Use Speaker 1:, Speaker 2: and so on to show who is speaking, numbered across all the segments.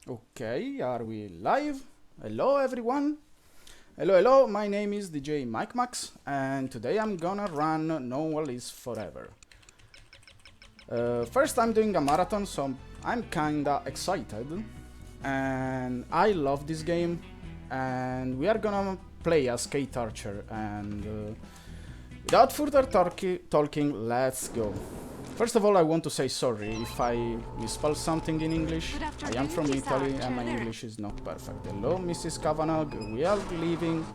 Speaker 1: Okay, are we live? Hello everyone. Hello, my name is DJ Mikemax and today I'm gonna run No One Lives Forever. First I'm doing a marathon, so I'm kinda excited and I love this game and we are gonna play as Kate Archer and without further talking, let's go. First of all, I want to say sorry if I misspell something in English. I am from Italy and my English is not perfect. Hello, Mrs. Kavanagh. We are leaving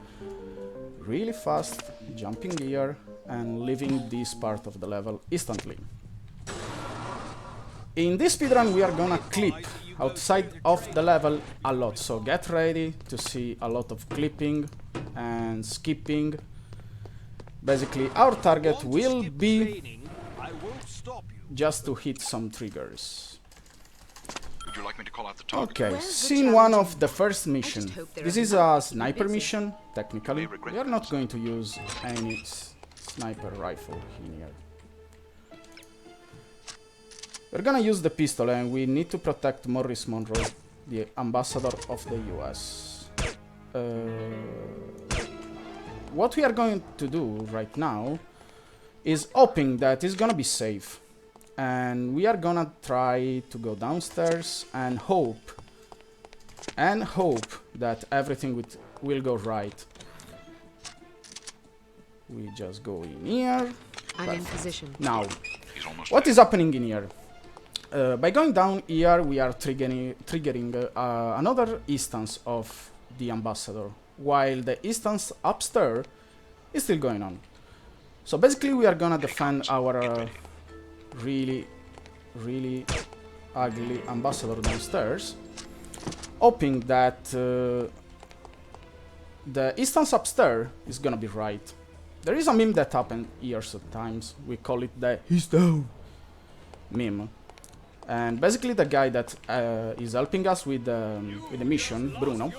Speaker 1: really fast, jumping here and leaving this part of the level instantly. In this speedrun, we are gonna clip outside of the level a lot, so get ready to see a lot of clipping and skipping. Basically, our target will be just to hit some triggers.
Speaker 2: Would you like me to call out the target?
Speaker 1: Okay, scene one of the first mission. This is a sniper mission, technically. We are not going to use any sniper rifle in here. We're gonna use the pistol and we need to protect Maurice Monroe, the ambassador of the US. What we are going to do right now is hoping that it's gonna be safe. And we are gonna try to go downstairs and hope that everything will go right. We just go in here.
Speaker 3: I'm in position.
Speaker 1: Now, what is happening in here? By going down here, we are triggering another instance of the ambassador, while the instance upstairs is still going on. So basically, we are gonna defend our really ugly ambassador downstairs, hoping that the instance upstairs is gonna be right. There is a meme that happened here sometimes. We call it the "he's down" meme. And basically the guy that is helping us with the mission, Bruno,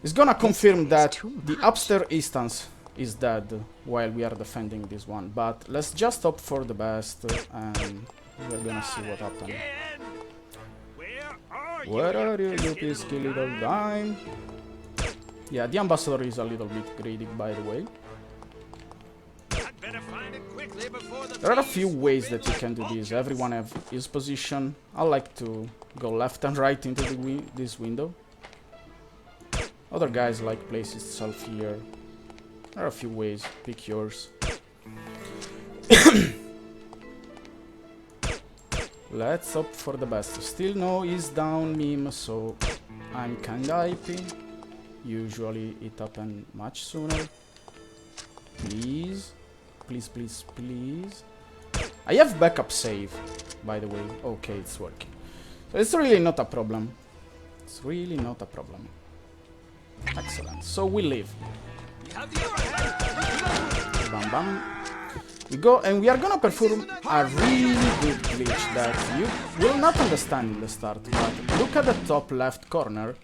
Speaker 1: is gonna confirm that the upstairs instance is dead while we are defending this one. But let's just hope for the best and we're gonna see what happens. Where are you, you pesky little dime? Yeah, the ambassador is a little bit greedy, by the way. There are a few ways that you can do this. Everyone have his position. I like to go left and right into this window. Other guys like place itself here. There are a few ways. Pick yours. Let's hope for the best. Still no he's down meme, so I'm kinda hypey. Usually it happens much sooner. Please. Please. I have backup save, by the way. Okay, it's working. So it's really not a problem. It's really not a problem. Excellent. So we leave. Bam bam. We go and we are gonna perform a really good glitch that you will not understand in the start, but look at the top left corner.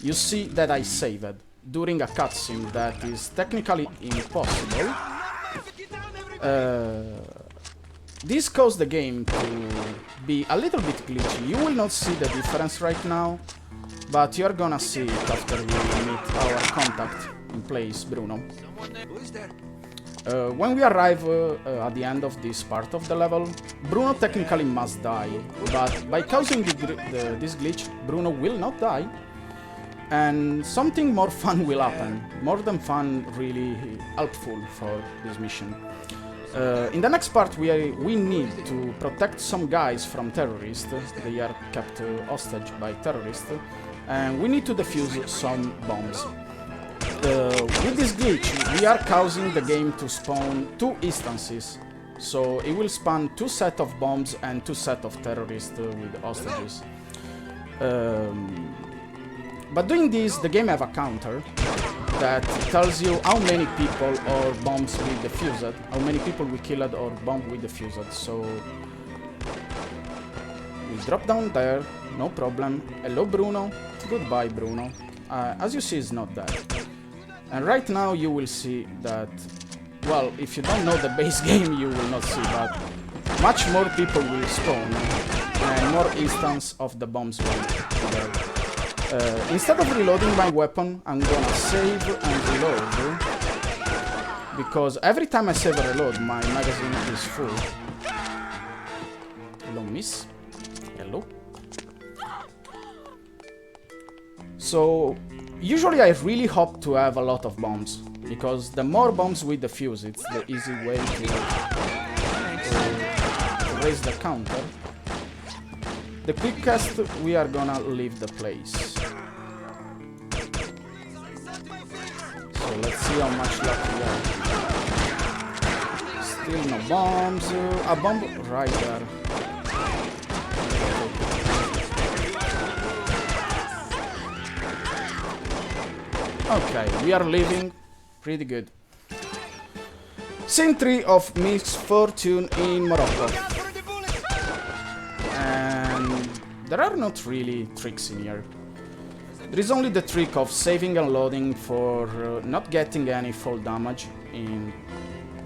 Speaker 1: You see that I saved during a cutscene that is technically impossible. This caused the game to be a little bit glitchy. You will not see the difference right now, but you're gonna see it after we meet our contact in place, Bruno. When we arrive at the end of this part of the level, Bruno technically must die, but by causing this glitch, Bruno will not die, and something more fun will happen. More than fun, really helpful for this mission. In the next part, we need to protect some guys from terrorists. They are kept hostage by terrorists, and we need to defuse some bombs. With this glitch, we are causing the game to spawn two instances, so it will spawn two sets of bombs and two sets of terrorists with hostages. But doing this, the game have a counter that tells you how many people or bombs we defused, how many people we killed or bombed we defused. So we drop down there, no problem. Hello Bruno, goodbye Bruno. As you see, it's not dead. And right now you will see that, well, if you don't know the base game you will not see, but much more people will spawn and more instance of the bombs went there. Instead of reloading my weapon, I'm gonna save and reload, because every time I save and reload, my magazine is full. Hello, miss. Hello. So, usually I really hope to have a lot of bombs, because the more bombs we defuse, it's the easy way to raise the counter. The quickest, we are gonna leave the place. So let's see how much luck we have. Still no bombs. A bomb right there. Okay, we are leaving. Pretty good. Scene 3 of Misfortune in Morocco. And there are not really tricks in here. There is only the trick of saving and loading for not getting any fall damage in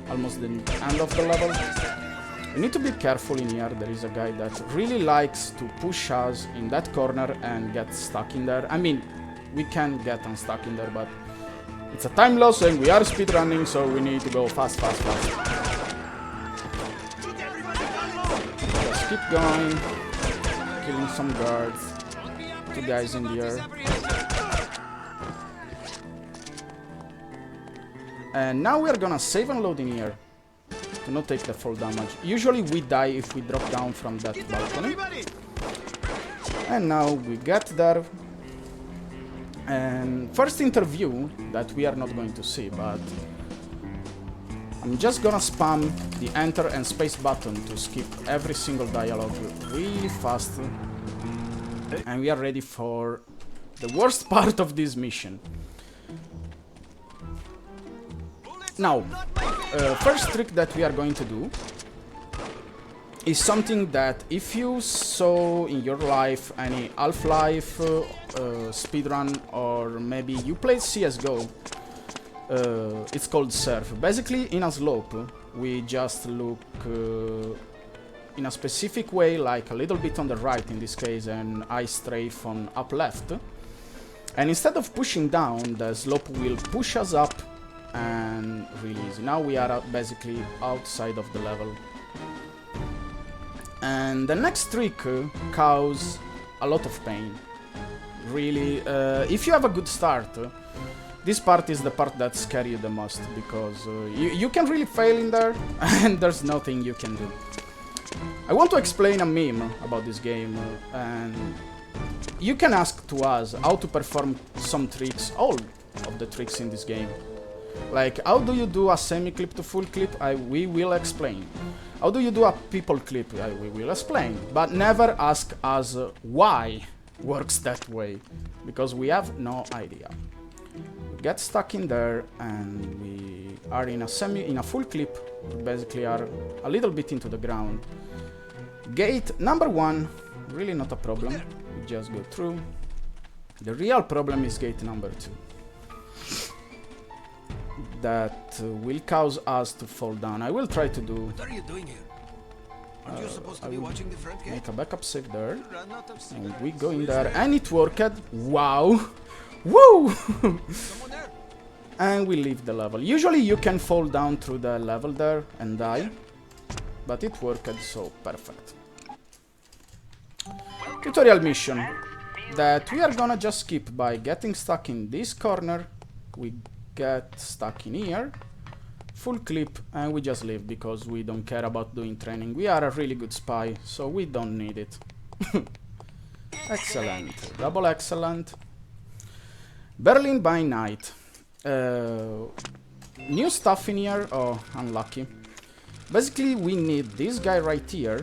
Speaker 1: almost the end of the level. You need to be careful in here. There is a guy that really likes to push us in that corner and get stuck in there. I mean, we can get unstuck in there, but it's a time loss and we are speedrunning, so we need to go fast. Just keep going, killing some guards. Two guys in the air. And now we are gonna save and load in here to not take the fall damage. Usually we die if we drop down from that balcony. And now we get there. And first interview that we are not going to see, but I'm just gonna spam the enter and space button to skip every single dialogue really fast. And we are ready for the worst part of this mission. Now, first trick that we are going to do is something that if you saw in your life any Half-Life speedrun, or maybe you played CSGO, it's called surf. Basically, in a slope, we just look in a specific way, like a little bit on the right in this case, and I strafe on up left. And instead of pushing down, the slope will push us up and release. Now we are basically outside of the level. And the next trick causes a lot of pain. Really, if you have a good start, this part is the part that scares you the most, because you can really fail in there and there's nothing you can do. I want to explain a meme about this game, and you can ask to us how to perform some tricks, all of the tricks in this game. Like, how do you do a semi-clip to full clip? We will explain. How do you do a people clip? We will explain. But never ask us why works that way, because we have no idea. We get stuck in there and we are in a full clip. We basically are a little bit into the ground. Gate number 1, really not a problem. We just go through. The real problem is gate number 2. That will cause us to fall down. I will try to do.
Speaker 3: What are you doing here? Aren't you supposed to be watching the front gate?
Speaker 1: Make a backup save there. And we go in there, and it worked. Wow! Woo! And we leave the level. Usually you can fall down through the level there and die, but it worked, so perfect. Tutorial mission that we are gonna just skip by getting stuck in this corner. We get stuck in here, full clip, and we just leave because we don't care about doing training. We are a really good spy, so we don't need it. Excellent, double excellent. Berlin by night. New stuff in here. Oh, unlucky. Basically we need this guy right here,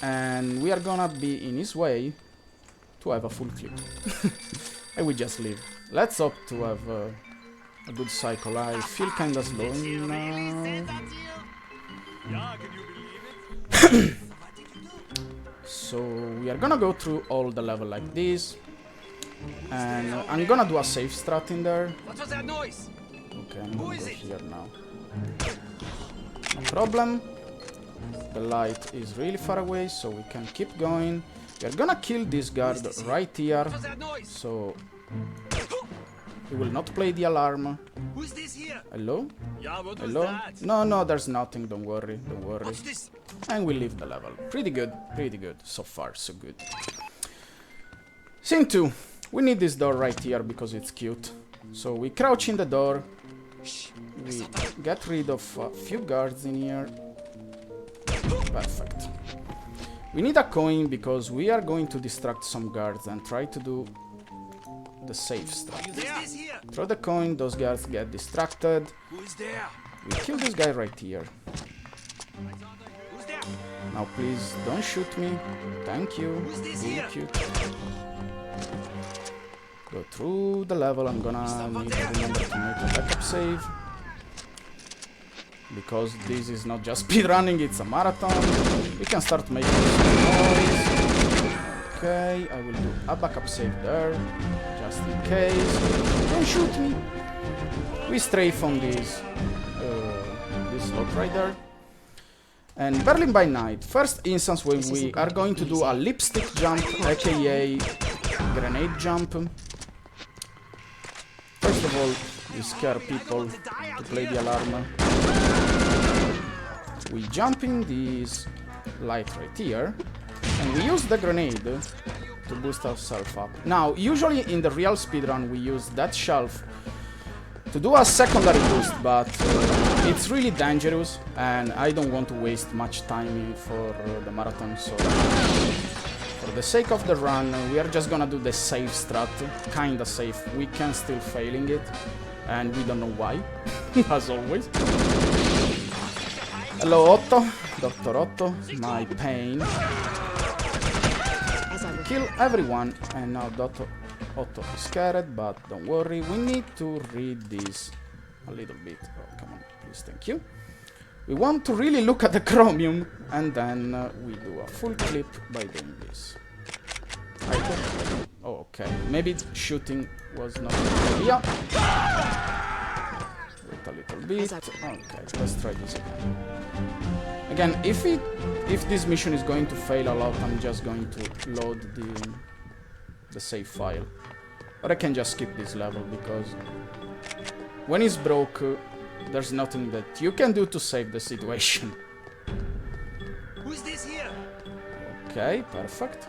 Speaker 1: and we are gonna be in his way to have a full clip. And we just leave. Let's hope to have a good cycle. I feel kinda slow now. So we are gonna go through all the level like this, and I'm gonna do a safe strat in there.
Speaker 3: What was that noise?
Speaker 1: Okay, I'm gonna go here now. No problem. The light is really far away, so we can keep going. We're gonna kill this guard right here, so he will not play the alarm.
Speaker 3: Who's this here?
Speaker 1: Hello?
Speaker 3: Yeah, what was
Speaker 1: Hello?
Speaker 3: that?
Speaker 1: No, there's nothing, don't worry, don't worry.
Speaker 3: What's this?
Speaker 1: And we leave the level. Pretty good. So far, so good. Scene 2. We need this door right here because it's cute. So we crouch in the door. We get rid of a few guards in here. Perfect. We need a coin because we are going to distract some guards and try to do the safe stuff.
Speaker 3: Who's this here?
Speaker 1: Throw the coin, those guards get distracted.
Speaker 3: Who is there?
Speaker 1: We kill this guy right here.
Speaker 3: Who's there?
Speaker 1: Now please don't shoot me. Thank you.
Speaker 3: Who's this
Speaker 1: Really
Speaker 3: here?
Speaker 1: cute. Go through the level. I'm gonna need to remember to make a backup save. Because this is not just speedrunning, it's a marathon. We can start making some noise. Okay, I will do a backup save there. Just in case. Don't shoot me. We strafe on this slot right there. And Berlin by Night. First instance when we are going to do a lipstick jump, aka grenade jump. First of all, we scare people to play the alarm. We jump in this light right here, and we use the grenade to boost ourselves up. Now, usually in the real speedrun we use that shelf to do a secondary boost, but it's really dangerous and I don't want to waste much time for the marathon, so for the sake of the run we are just gonna do the safe strat, kinda safe. We can still failing it and we don't know why, as always. Hello Otto, Dr. Otto, my pain. Kill everyone, and now Dr. Otto is scared, but don't worry, we need to read this a little bit. Oh, come on, please, thank you. We want to really look at the chromium, and then we do a full clip by doing this. Oh, okay, maybe shooting was not a good idea. Wait a little bit. Okay, let's try this again. Again, if this mission is going to fail a lot, I'm just going to load the save file. Or I can just skip this level, because when it's broke, there's nothing that you can do to save the situation.
Speaker 3: Who's this here?
Speaker 1: Okay, perfect.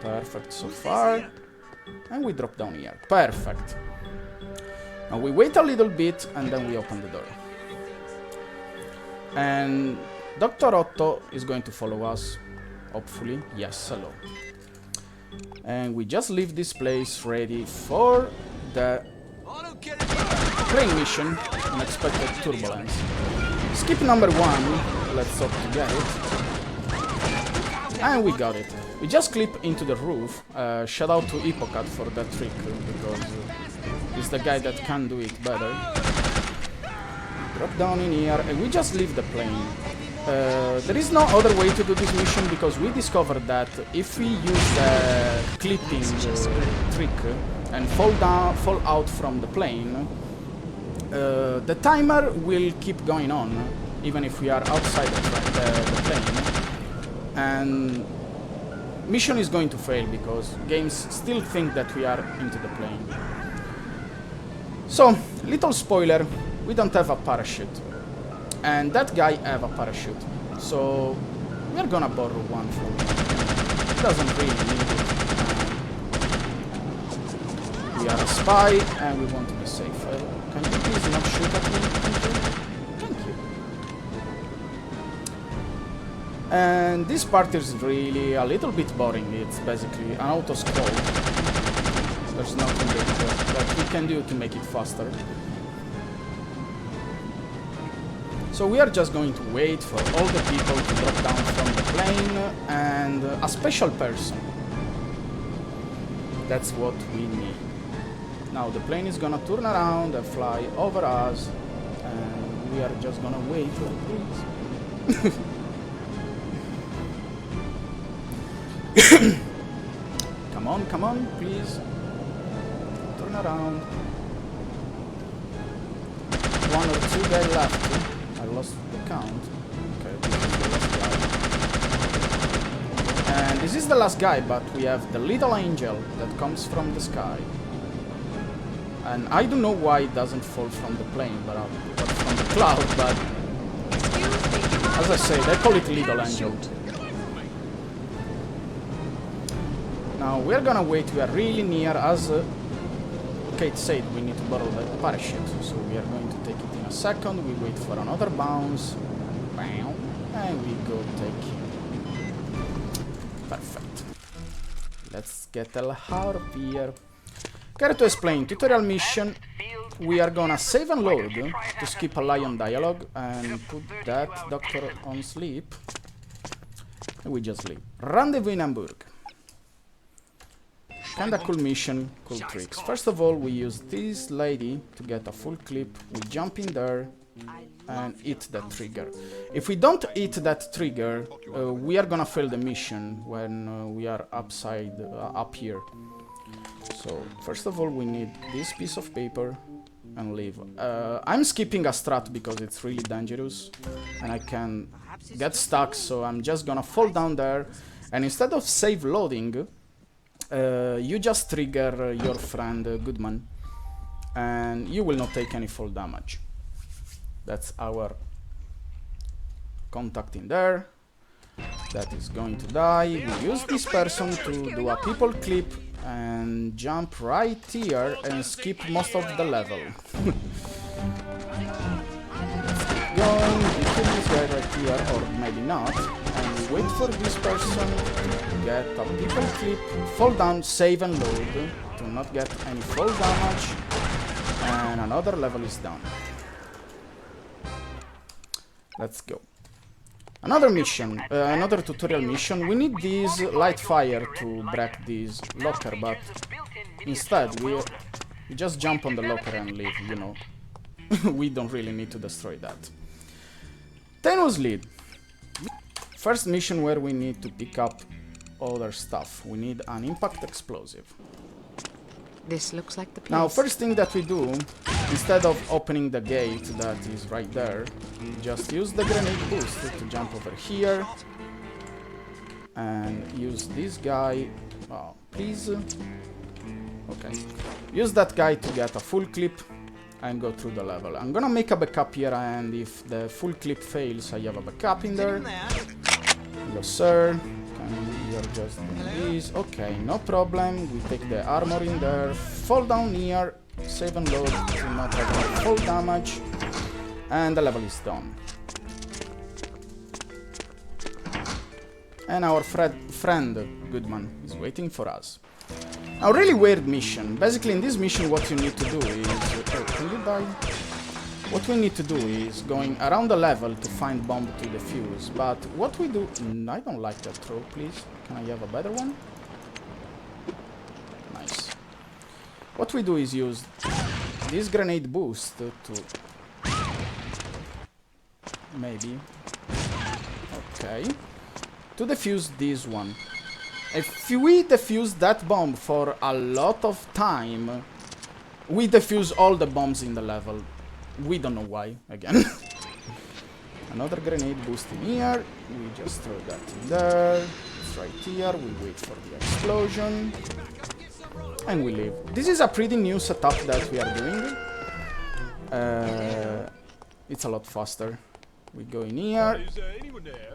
Speaker 1: Perfect so far. And we drop down here. Perfect. Now we wait a little bit and then we open the door. And Dr. Otto is going to follow us, hopefully. Yes, hello. And we just leave this place ready for the plane mission, Unexpected Turbulence. Skip number 1, let's hope to get it. And we got it. We just clip into the roof. Shout out to Hippocat for that trick, because he's the guy that can do it better. Drop down in here, and we just leave the plane. There is no other way to do this mission, because we discovered that if we use the clipping trick and fall out from the plane, the timer will keep going on, even if we are outside the plane. And mission is going to fail, because games still think that we are into the plane. So, little spoiler, we don't have a parachute. And that guy have a parachute. So, we are gonna borrow one from him. He doesn't really need it. We are a spy, and we want to be safe. Can you please not shoot at me? Thank you. And this part is really a little bit boring. It's basically an auto-scroll. There's nothing that we can do to make it faster. So we are just going to wait for all the people to drop down from the plane, and a special person. That's what we need. Now the plane is gonna turn around and fly over us, and we are just gonna wait like this. Come on, please. Turn around. 1 or 2 guys left. I lost the count. Okay, And this is the last guy, but we have the little angel that comes from the sky. And I don't know why it doesn't fall from the plane, but from the cloud, but as I said, I call it little angel. Now we're gonna wait, we are really near, as Kate said, we need to borrow the parachute, so we are going to take it in a second, we wait for another bounce, bam, and we go take it. Perfect. Let's get the hell out of here. Care to explain, tutorial mission, we are gonna save and load to skip a lion dialogue and put that doctor on sleep. And we just leave. Rendezvous in Hamburg. Kinda cool mission, cool tricks. First of all, we use this lady to get a full clip. We jump in there and hit that trigger. If we don't hit that trigger, we are gonna fail the mission when we are up here. So, first of all, we need this piece of paper and leave. I'm skipping a strat because it's really dangerous and I can get stuck, so I'm just gonna fall down there, and instead of save loading, you just trigger your friend Goodman and you will not take any fall damage. That's our contact in there. That is going to die. We use this person to do a people clip and jump right here and skip most of the level. Let's keep going, we kill this guy right here, or maybe not, and we wait for this person to get a people clip, fall down, save and load, to not get any fall damage, and another level is done. Let's go. Another mission, another tutorial mission. We need this light fire to break this locker, but instead we just jump on the locker and leave, you know. We don't really need to destroy that. Tenuous lead. First mission where we need to pick up other stuff. We need an impact explosive.
Speaker 4: This looks like the place.
Speaker 1: Now, first thing that we do, instead of opening the gate that is right there, just use the grenade boost to jump over here and use this guy. Oh, please. Okay. Use that guy to get a full clip and go through the level. I'm gonna make a backup here, and if the full clip fails, I have a backup in there. Hello, sir. You're just doing this. Okay, no problem. We take the armor in there, fall down here, save and load to not have any fall damage, and the level is done. And our friend Goodman is waiting for us. A really weird mission. Basically, in this mission, what you need to do is... can you die? What we need to do is going around the level to find bomb to defuse, but what we do... I don't like that throw, please. Can I have a better one? Nice. What we do is use this grenade boost to... maybe... okay. To defuse this one. If we defuse that bomb for a lot of time, we defuse all the bombs in the level. We don't know why, again. Another grenade boost in here. We just throw that in there. It's right here. We wait for the explosion. And we leave. This is a pretty new setup that we are doing. It's a lot faster. We go in here.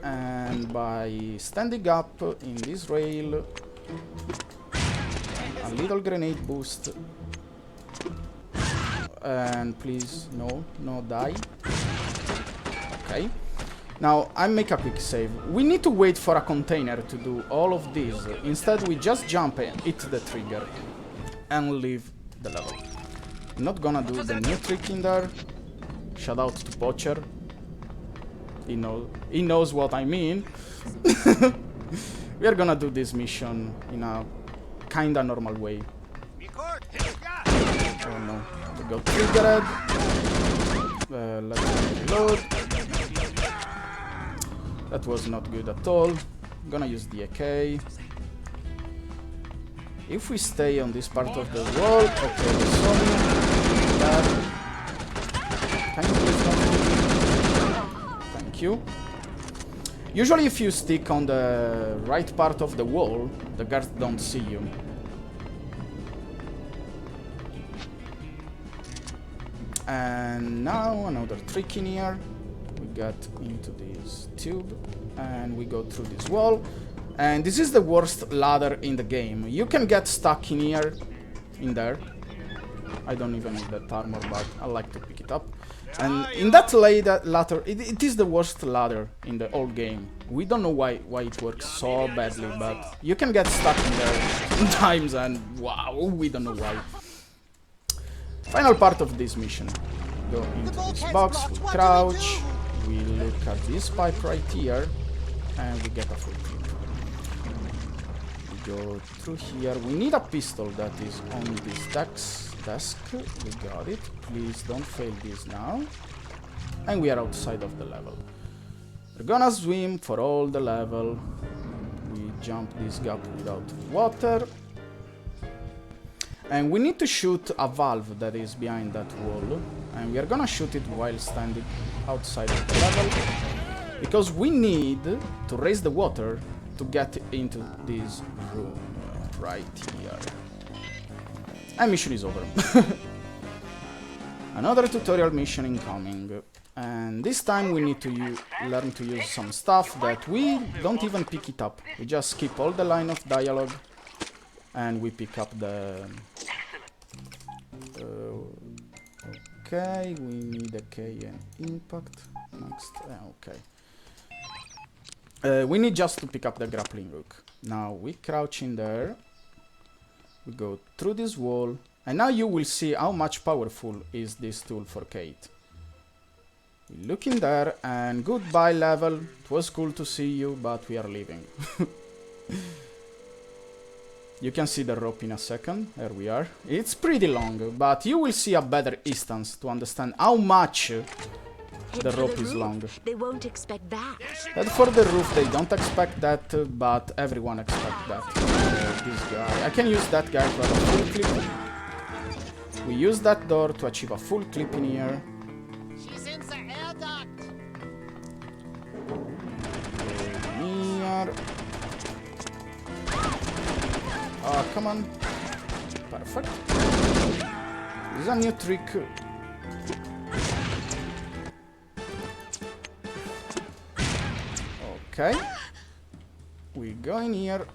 Speaker 1: And by standing up in this rail, a little grenade boost. And please, no die. Okay. Now, I make a quick save. We need to wait for a container to do all of this. Instead, we just jump and hit the trigger and leave the level. I'm not gonna do the new trick in there. Shout out to Poacher. He knows what I mean. We are gonna do this mission in a kinda normal way. Oh no. We go triggered. Let's reload. That was not good at all. I'm gonna use the AK. If we stay on this part of the wall, okay, the zombie. Can you please not? Thank you. Usually if you stick on the right part of the wall, the guards don't see you. And now another trick in here. We get into this tube and we go through this wall. And this is the worst ladder in the game. You can get stuck in here, in there. I don't even need that armor, but I like to pick it up. And in that ladder, it is the worst ladder in the whole game. We don't know why it works so badly, but you can get stuck in there sometimes, and wow, we don't know why. Final part of this mission. Go into this box, we crouch, we look at this pipe right here, and we get a full clip. We go through here. We need a pistol that is on this desk. We got it. Please don't fail this now. And we are outside of the level. We're gonna swim for all the level. We jump this gap without water. And we need to shoot a valve that is behind that wall. And we are gonna shoot it while standing outside of the level. Because we need to raise the water to get into this room right here. And mission is over. Another tutorial mission incoming. And this time we need to learn to use some stuff that we don't even pick it up. We just skip all the line of dialogue. And we pick up the... okay, we need a K and impact. Next, okay. We need just to pick up the grappling hook. Now we crouch in there. We go through this wall. And now you will see how much powerful is this tool for Kate. We look in there and goodbye level. It was cool to see you, but we are leaving. You can see the rope in a second. There we are. It's pretty long, but you will see a better instance to understand how much the rope is long.
Speaker 5: They won't expect that.
Speaker 1: Head for the roof, they don't expect that, but everyone expects that. This guy. I can use that guy for a full clip. We use that door to achieve a full clip in here.
Speaker 6: She's in the air duct.
Speaker 1: Here. Oh, come on. Perfect. This is a new trick. Okay. We go in here.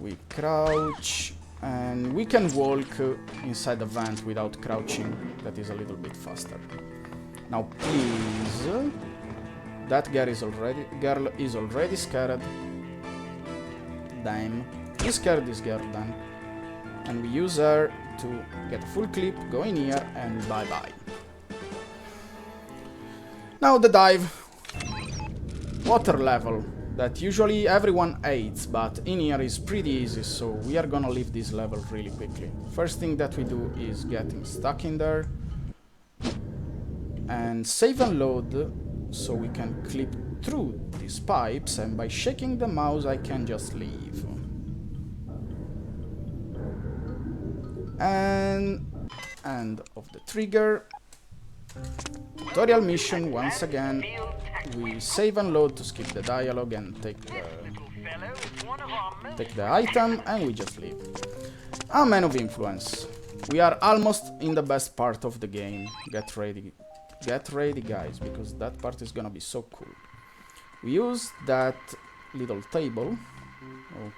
Speaker 1: We crouch. And we can walk inside the vent without crouching. That is a little bit faster. Now please. That girl is already scared. Damn. We scared this girl then. And we use her to get a full clip, go in here, and bye-bye. Now the dive. Water level. That usually everyone hates, but in here is pretty easy, so we are gonna leave this level really quickly. First thing that we do is getting stuck in there. And save and load, so we can clip through these pipes, and by shaking the mouse I can just leave. And end of the trigger. Tutorial mission once again. We save and load to skip the dialogue and take the item, and we just leave. A man of influence. We are almost in the best part of the game. Get ready guys, because that part is gonna be so cool. We use that little table.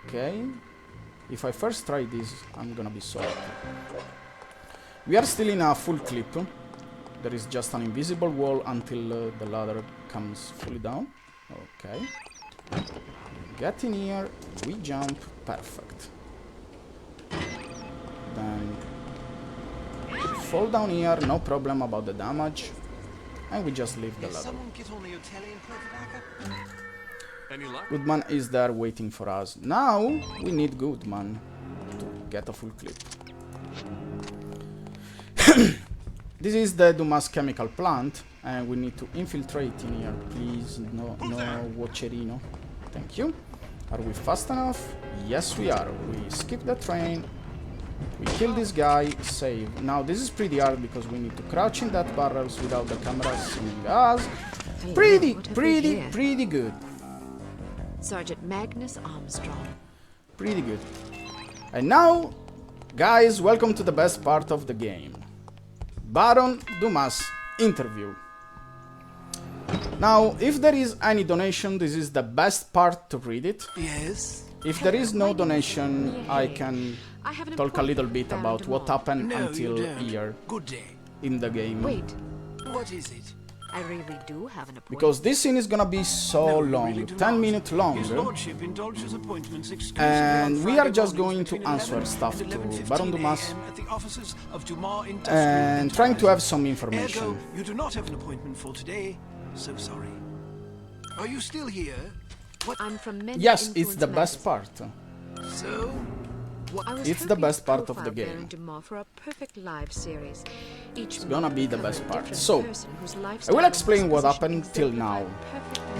Speaker 1: Okay. If I first try this, I'm gonna be so happy. We are still in a full clip. There is just an invisible wall until the ladder comes fully down. Okay. Get in here. We jump. Perfect. Then fall down here. No problem about the damage. And we just leave the ladder. Goodman is there waiting for us. Now we need Goodman to get a full clip. This is the Dumas chemical plant, and we need to infiltrate in here. Please, no watcherino. Thank you. Are we fast enough? Yes, we are. We skip the train. We kill this guy. Save. Now, this is pretty hard because we need to crouch in that barrels without the camera seeing us.
Speaker 4: Hello,
Speaker 1: Pretty,
Speaker 4: what have we here?
Speaker 1: pretty good.
Speaker 4: Sergeant Magnus Armstrong.
Speaker 1: Pretty good. And now, guys, welcome to the best part of the game. Baron Dumas interview. Now, if there is any donation, this is the best part to read it.
Speaker 3: Yes?
Speaker 1: If there is no donation, I can
Speaker 4: I have an
Speaker 1: talk a little
Speaker 4: appointment
Speaker 1: bit
Speaker 4: with
Speaker 1: about
Speaker 4: Baron
Speaker 1: what
Speaker 4: de Mont.
Speaker 1: happened
Speaker 3: No,
Speaker 1: until
Speaker 3: you don't.
Speaker 1: here
Speaker 3: Good day.
Speaker 1: in the game.
Speaker 4: Wait,
Speaker 3: What is it?
Speaker 4: I really do have an appointment.
Speaker 1: Because this scene is gonna be so
Speaker 3: No, you
Speaker 1: long,
Speaker 3: really do
Speaker 1: 10
Speaker 3: not.
Speaker 1: minutes long.
Speaker 3: His lordship indulges appointments exclusively
Speaker 1: And
Speaker 3: on
Speaker 1: we
Speaker 3: Friday
Speaker 1: are just
Speaker 3: mornings
Speaker 1: going to
Speaker 3: between
Speaker 1: answer
Speaker 3: 11
Speaker 1: stuff
Speaker 3: and
Speaker 1: to
Speaker 3: 11:15
Speaker 1: Baron Dumas
Speaker 3: a.m. at the offices of Dumas Industrial
Speaker 1: and trying to have some
Speaker 3: Ergo,
Speaker 1: information.
Speaker 3: you do not have an appointment for today. So sorry. Are you still here? What?
Speaker 4: I'm from Men
Speaker 1: Yes, it's
Speaker 4: Influence
Speaker 1: the best
Speaker 4: Magazine.
Speaker 1: part.
Speaker 3: So?
Speaker 4: I was
Speaker 1: It's the
Speaker 4: hoping
Speaker 1: best
Speaker 4: to
Speaker 1: part of the
Speaker 4: profile
Speaker 1: game.
Speaker 4: Baron de Mont for a perfect live series. It's
Speaker 1: gonna be the best part. So, I
Speaker 4: I
Speaker 1: will explain what happened till now.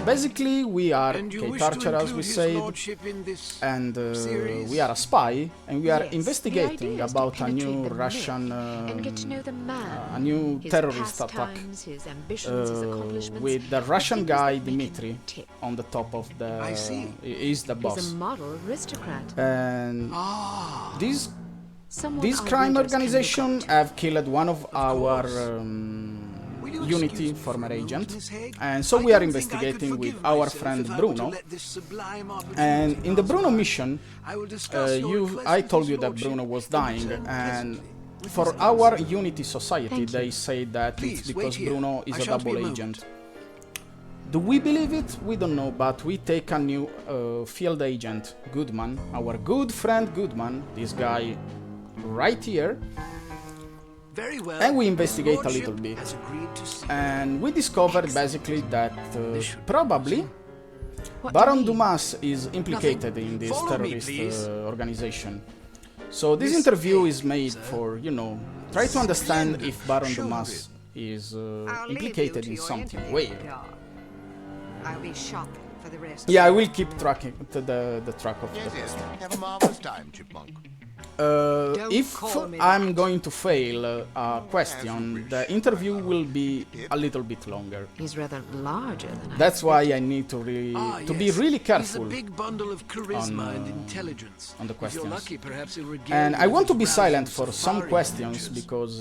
Speaker 1: Basically, we are
Speaker 3: And you
Speaker 1: Kate
Speaker 3: wish
Speaker 1: Archer,
Speaker 3: to
Speaker 1: as
Speaker 3: include
Speaker 1: we
Speaker 3: his
Speaker 1: said,
Speaker 3: lordship in this
Speaker 1: and
Speaker 3: series?
Speaker 1: we are a spy, and we are
Speaker 4: Yes,
Speaker 1: investigating
Speaker 4: the idea is to
Speaker 1: about a
Speaker 4: penetrate
Speaker 1: new
Speaker 4: the myth
Speaker 1: Russian,
Speaker 4: and get to know the man,
Speaker 1: a new
Speaker 4: his
Speaker 1: terrorist attack
Speaker 4: pastimes, his ambitions, his accomplishments,
Speaker 1: with the
Speaker 4: the
Speaker 1: Russian
Speaker 4: things that
Speaker 1: guy
Speaker 4: make him
Speaker 1: Dmitri
Speaker 4: tick.
Speaker 1: on the top of the.
Speaker 3: I see.
Speaker 1: He's the
Speaker 4: He's
Speaker 1: boss,
Speaker 4: a model aristocrat.
Speaker 1: and this
Speaker 4: Someone
Speaker 1: this
Speaker 4: our
Speaker 1: crime
Speaker 4: readers can look
Speaker 1: organization
Speaker 4: up to.
Speaker 1: have killed one of our
Speaker 3: Will you
Speaker 1: Unity
Speaker 3: excuse me
Speaker 1: former
Speaker 3: for a moment,
Speaker 1: agent,
Speaker 3: Miss Haig?
Speaker 1: and so
Speaker 3: I
Speaker 1: we are
Speaker 3: don't think I could
Speaker 1: investigating with
Speaker 3: forgive
Speaker 1: our
Speaker 3: myself
Speaker 1: friend
Speaker 3: if I were to
Speaker 1: Bruno.
Speaker 3: let this sublime opportunity
Speaker 1: And in the
Speaker 3: pass
Speaker 1: Bruno
Speaker 3: by.
Speaker 1: mission,
Speaker 3: I will discuss your request
Speaker 1: I
Speaker 3: with
Speaker 1: told
Speaker 3: his
Speaker 1: you that
Speaker 3: lordship
Speaker 1: Bruno was
Speaker 3: and
Speaker 1: dying,
Speaker 3: return
Speaker 1: and
Speaker 3: presently with
Speaker 1: for
Speaker 3: his
Speaker 1: our
Speaker 3: answer.
Speaker 1: Unity society,
Speaker 4: Thank
Speaker 1: they
Speaker 4: you.
Speaker 1: say that
Speaker 3: Please,
Speaker 1: it's
Speaker 3: wait
Speaker 1: because
Speaker 3: here.
Speaker 1: Bruno is
Speaker 3: I
Speaker 1: a
Speaker 3: shan't be a
Speaker 1: double
Speaker 3: moment.
Speaker 1: agent. Do we believe it? We don't know, but we take a new field agent, Goodman, our good friend Goodman, this guy right here,
Speaker 3: Very well.
Speaker 1: and we
Speaker 3: his
Speaker 1: investigate a
Speaker 3: lordship
Speaker 1: little bit.
Speaker 3: has agreed to see
Speaker 1: And we discovered basically that probably
Speaker 4: What do you
Speaker 1: Baron
Speaker 4: mean?
Speaker 1: Dumas is implicated in this
Speaker 3: Follow me,
Speaker 1: terrorist
Speaker 3: please.
Speaker 1: Organization. So this
Speaker 3: Miss
Speaker 1: interview
Speaker 3: Haig,
Speaker 1: is made
Speaker 3: sir.
Speaker 1: for, you know, try to understand
Speaker 3: Splendid.
Speaker 1: if Baron
Speaker 3: Show
Speaker 1: Dumas is
Speaker 5: I'll leave
Speaker 1: implicated
Speaker 5: you
Speaker 1: in
Speaker 5: to your
Speaker 1: something.
Speaker 5: interview,
Speaker 1: Where?
Speaker 5: Dog. I'll be shopping for the rest.
Speaker 1: Yeah, I will keep tracking the track of
Speaker 7: Yes,
Speaker 1: the
Speaker 7: yes.
Speaker 1: quest.
Speaker 7: Have a marvelous time, Chipmunk.
Speaker 5: Don't
Speaker 1: If
Speaker 5: call me
Speaker 1: I'm
Speaker 5: that.
Speaker 1: going to fail a question, the interview will be a little bit longer.
Speaker 4: He's rather larger than
Speaker 1: That's
Speaker 4: I
Speaker 1: why I need to be
Speaker 3: yes.
Speaker 1: really
Speaker 3: He's
Speaker 1: careful.
Speaker 3: a big bundle of charisma
Speaker 1: on,
Speaker 3: and intelligence.
Speaker 1: on the
Speaker 3: If you're
Speaker 1: questions.
Speaker 3: lucky, perhaps he'll regale
Speaker 1: And
Speaker 3: you
Speaker 1: I
Speaker 3: with
Speaker 1: want to
Speaker 3: his
Speaker 1: be
Speaker 3: rousing
Speaker 1: silent for some
Speaker 3: safari
Speaker 1: questions
Speaker 3: adventures.
Speaker 1: because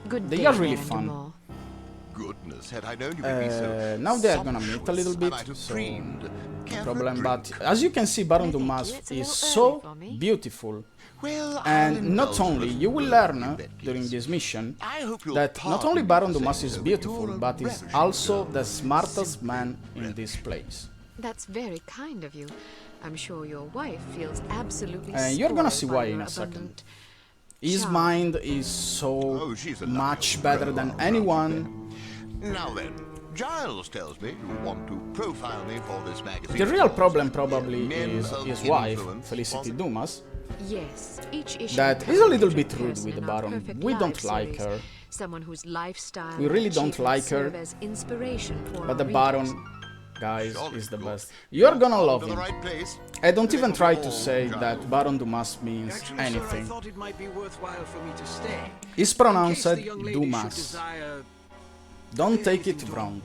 Speaker 4: Good
Speaker 1: they
Speaker 4: day,
Speaker 1: are really
Speaker 4: Baron de
Speaker 1: fun.
Speaker 4: Mont.
Speaker 7: Goodness, had I known you would be so
Speaker 1: Now they are gonna meet a little
Speaker 7: sumptuous,
Speaker 1: bit,
Speaker 7: I might have
Speaker 1: so
Speaker 7: dreamed.
Speaker 1: no
Speaker 7: Care for a
Speaker 1: problem.
Speaker 7: drink?
Speaker 1: But as you can see, Baron
Speaker 4: No, thank
Speaker 1: Dumas
Speaker 4: you, it's a
Speaker 1: is
Speaker 4: little
Speaker 1: so
Speaker 4: early for me.
Speaker 1: beautiful.
Speaker 7: Well, I'll
Speaker 1: And not
Speaker 7: indulge
Speaker 1: only,
Speaker 7: with
Speaker 1: you will
Speaker 7: you,
Speaker 1: learn
Speaker 7: you bet,
Speaker 1: during
Speaker 7: please.
Speaker 1: this mission
Speaker 7: I hope you'll
Speaker 1: that not
Speaker 7: pardon
Speaker 1: only
Speaker 7: me
Speaker 1: Baron
Speaker 7: for
Speaker 1: Dumas
Speaker 7: saying
Speaker 1: is
Speaker 7: so, but
Speaker 1: beautiful,
Speaker 7: you're a
Speaker 1: but is
Speaker 7: ravishing
Speaker 1: also
Speaker 7: girl.
Speaker 1: the smartest man in this place.
Speaker 4: That's very kind of you. I'm sure your wife feels absolutely
Speaker 1: You're gonna
Speaker 4: spoiled
Speaker 1: see
Speaker 4: by
Speaker 1: why
Speaker 4: your
Speaker 1: in a second.
Speaker 4: abundant
Speaker 1: His
Speaker 4: charm.
Speaker 1: mind is so
Speaker 7: Oh, she's a lovely
Speaker 1: much
Speaker 7: old
Speaker 1: better
Speaker 7: girl,
Speaker 1: than
Speaker 7: I'll
Speaker 1: anyone.
Speaker 7: Now then, Giles tells me you want to profile me for this magazine.
Speaker 1: The real problem probably
Speaker 7: Men
Speaker 1: is
Speaker 7: of
Speaker 1: his wife,
Speaker 7: influence,
Speaker 1: Felicity
Speaker 7: was it?
Speaker 1: Dumas,
Speaker 4: Yes, each issue
Speaker 1: that
Speaker 4: covers
Speaker 1: is a little
Speaker 4: different
Speaker 1: bit rude
Speaker 4: person
Speaker 1: with the
Speaker 4: in our
Speaker 1: Baron.
Speaker 4: Perfect
Speaker 1: We
Speaker 4: Lives
Speaker 1: don't like
Speaker 4: series.
Speaker 1: her.
Speaker 4: Someone whose lifestyle
Speaker 1: We really
Speaker 4: and
Speaker 1: don't like her.
Speaker 4: achievements serve as inspiration for
Speaker 1: But
Speaker 4: our
Speaker 1: the Baron,
Speaker 4: readers.
Speaker 1: guys,
Speaker 7: Jolly
Speaker 1: is the
Speaker 7: good.
Speaker 1: best. You're gonna
Speaker 7: Come
Speaker 1: love
Speaker 7: to the
Speaker 1: him.
Speaker 7: right place.
Speaker 1: I don't even
Speaker 7: Little
Speaker 1: try to
Speaker 7: more,
Speaker 1: say
Speaker 7: Giles.
Speaker 1: that Baron Dumas means
Speaker 3: Actually, sir, I
Speaker 1: anything.
Speaker 3: thought it might be worthwhile for me to stay.
Speaker 1: It's
Speaker 3: In
Speaker 1: pronounced
Speaker 3: case the young lady should
Speaker 1: Dumas.
Speaker 3: desire
Speaker 1: Don't take it
Speaker 3: anything to-
Speaker 1: wrong.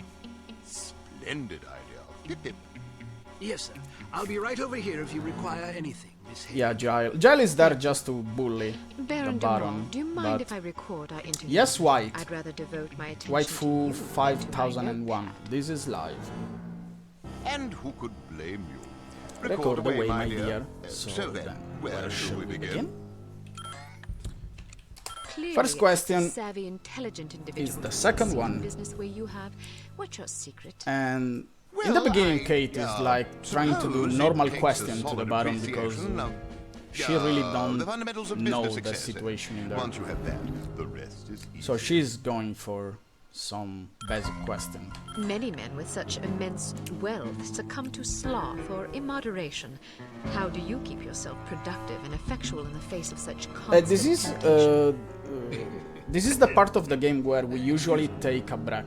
Speaker 7: Splendid idea. Pip, pip.
Speaker 3: Yes, sir. I'll be right over here if you require anything, Miss Haig.
Speaker 1: Yeah, Giles. Giles is there just to bully
Speaker 4: Baron
Speaker 1: the
Speaker 4: de
Speaker 1: Baron.
Speaker 4: Mont, do you mind
Speaker 1: but
Speaker 4: if I record our interview?
Speaker 1: yes, White.
Speaker 4: I'd rather devote my attention
Speaker 1: White
Speaker 4: to
Speaker 1: Fool
Speaker 4: you than to my
Speaker 1: 5001. This is live.
Speaker 7: And who could blame you?
Speaker 1: Record away, my dear.
Speaker 7: So
Speaker 1: So
Speaker 7: then,
Speaker 1: then,
Speaker 7: where shall we begin?
Speaker 4: Clearly,
Speaker 1: First
Speaker 4: as a
Speaker 1: question
Speaker 4: savvy, intelligent individual
Speaker 1: the
Speaker 4: who's
Speaker 1: second
Speaker 4: seen
Speaker 1: one.
Speaker 4: business where you have. What's your secret?
Speaker 1: And in the
Speaker 7: Well,
Speaker 1: beginning,
Speaker 7: I,
Speaker 1: Kate is like trying to do
Speaker 7: suppose it
Speaker 1: normal
Speaker 7: takes a
Speaker 1: question to the
Speaker 7: solid
Speaker 1: Baron because
Speaker 7: appreciation of,
Speaker 1: she really
Speaker 7: the fundamentals of
Speaker 1: don't know
Speaker 7: business
Speaker 1: the
Speaker 7: success.
Speaker 1: situation in there.
Speaker 7: Once you have that, the rest is easy.
Speaker 1: So she's going for some basic question.
Speaker 4: Many men with such immense wealth succumb to sloth or immoderation. How do you keep yourself productive and effectual in the face of such constant temptation?
Speaker 1: This is the part of the game where we usually take a break.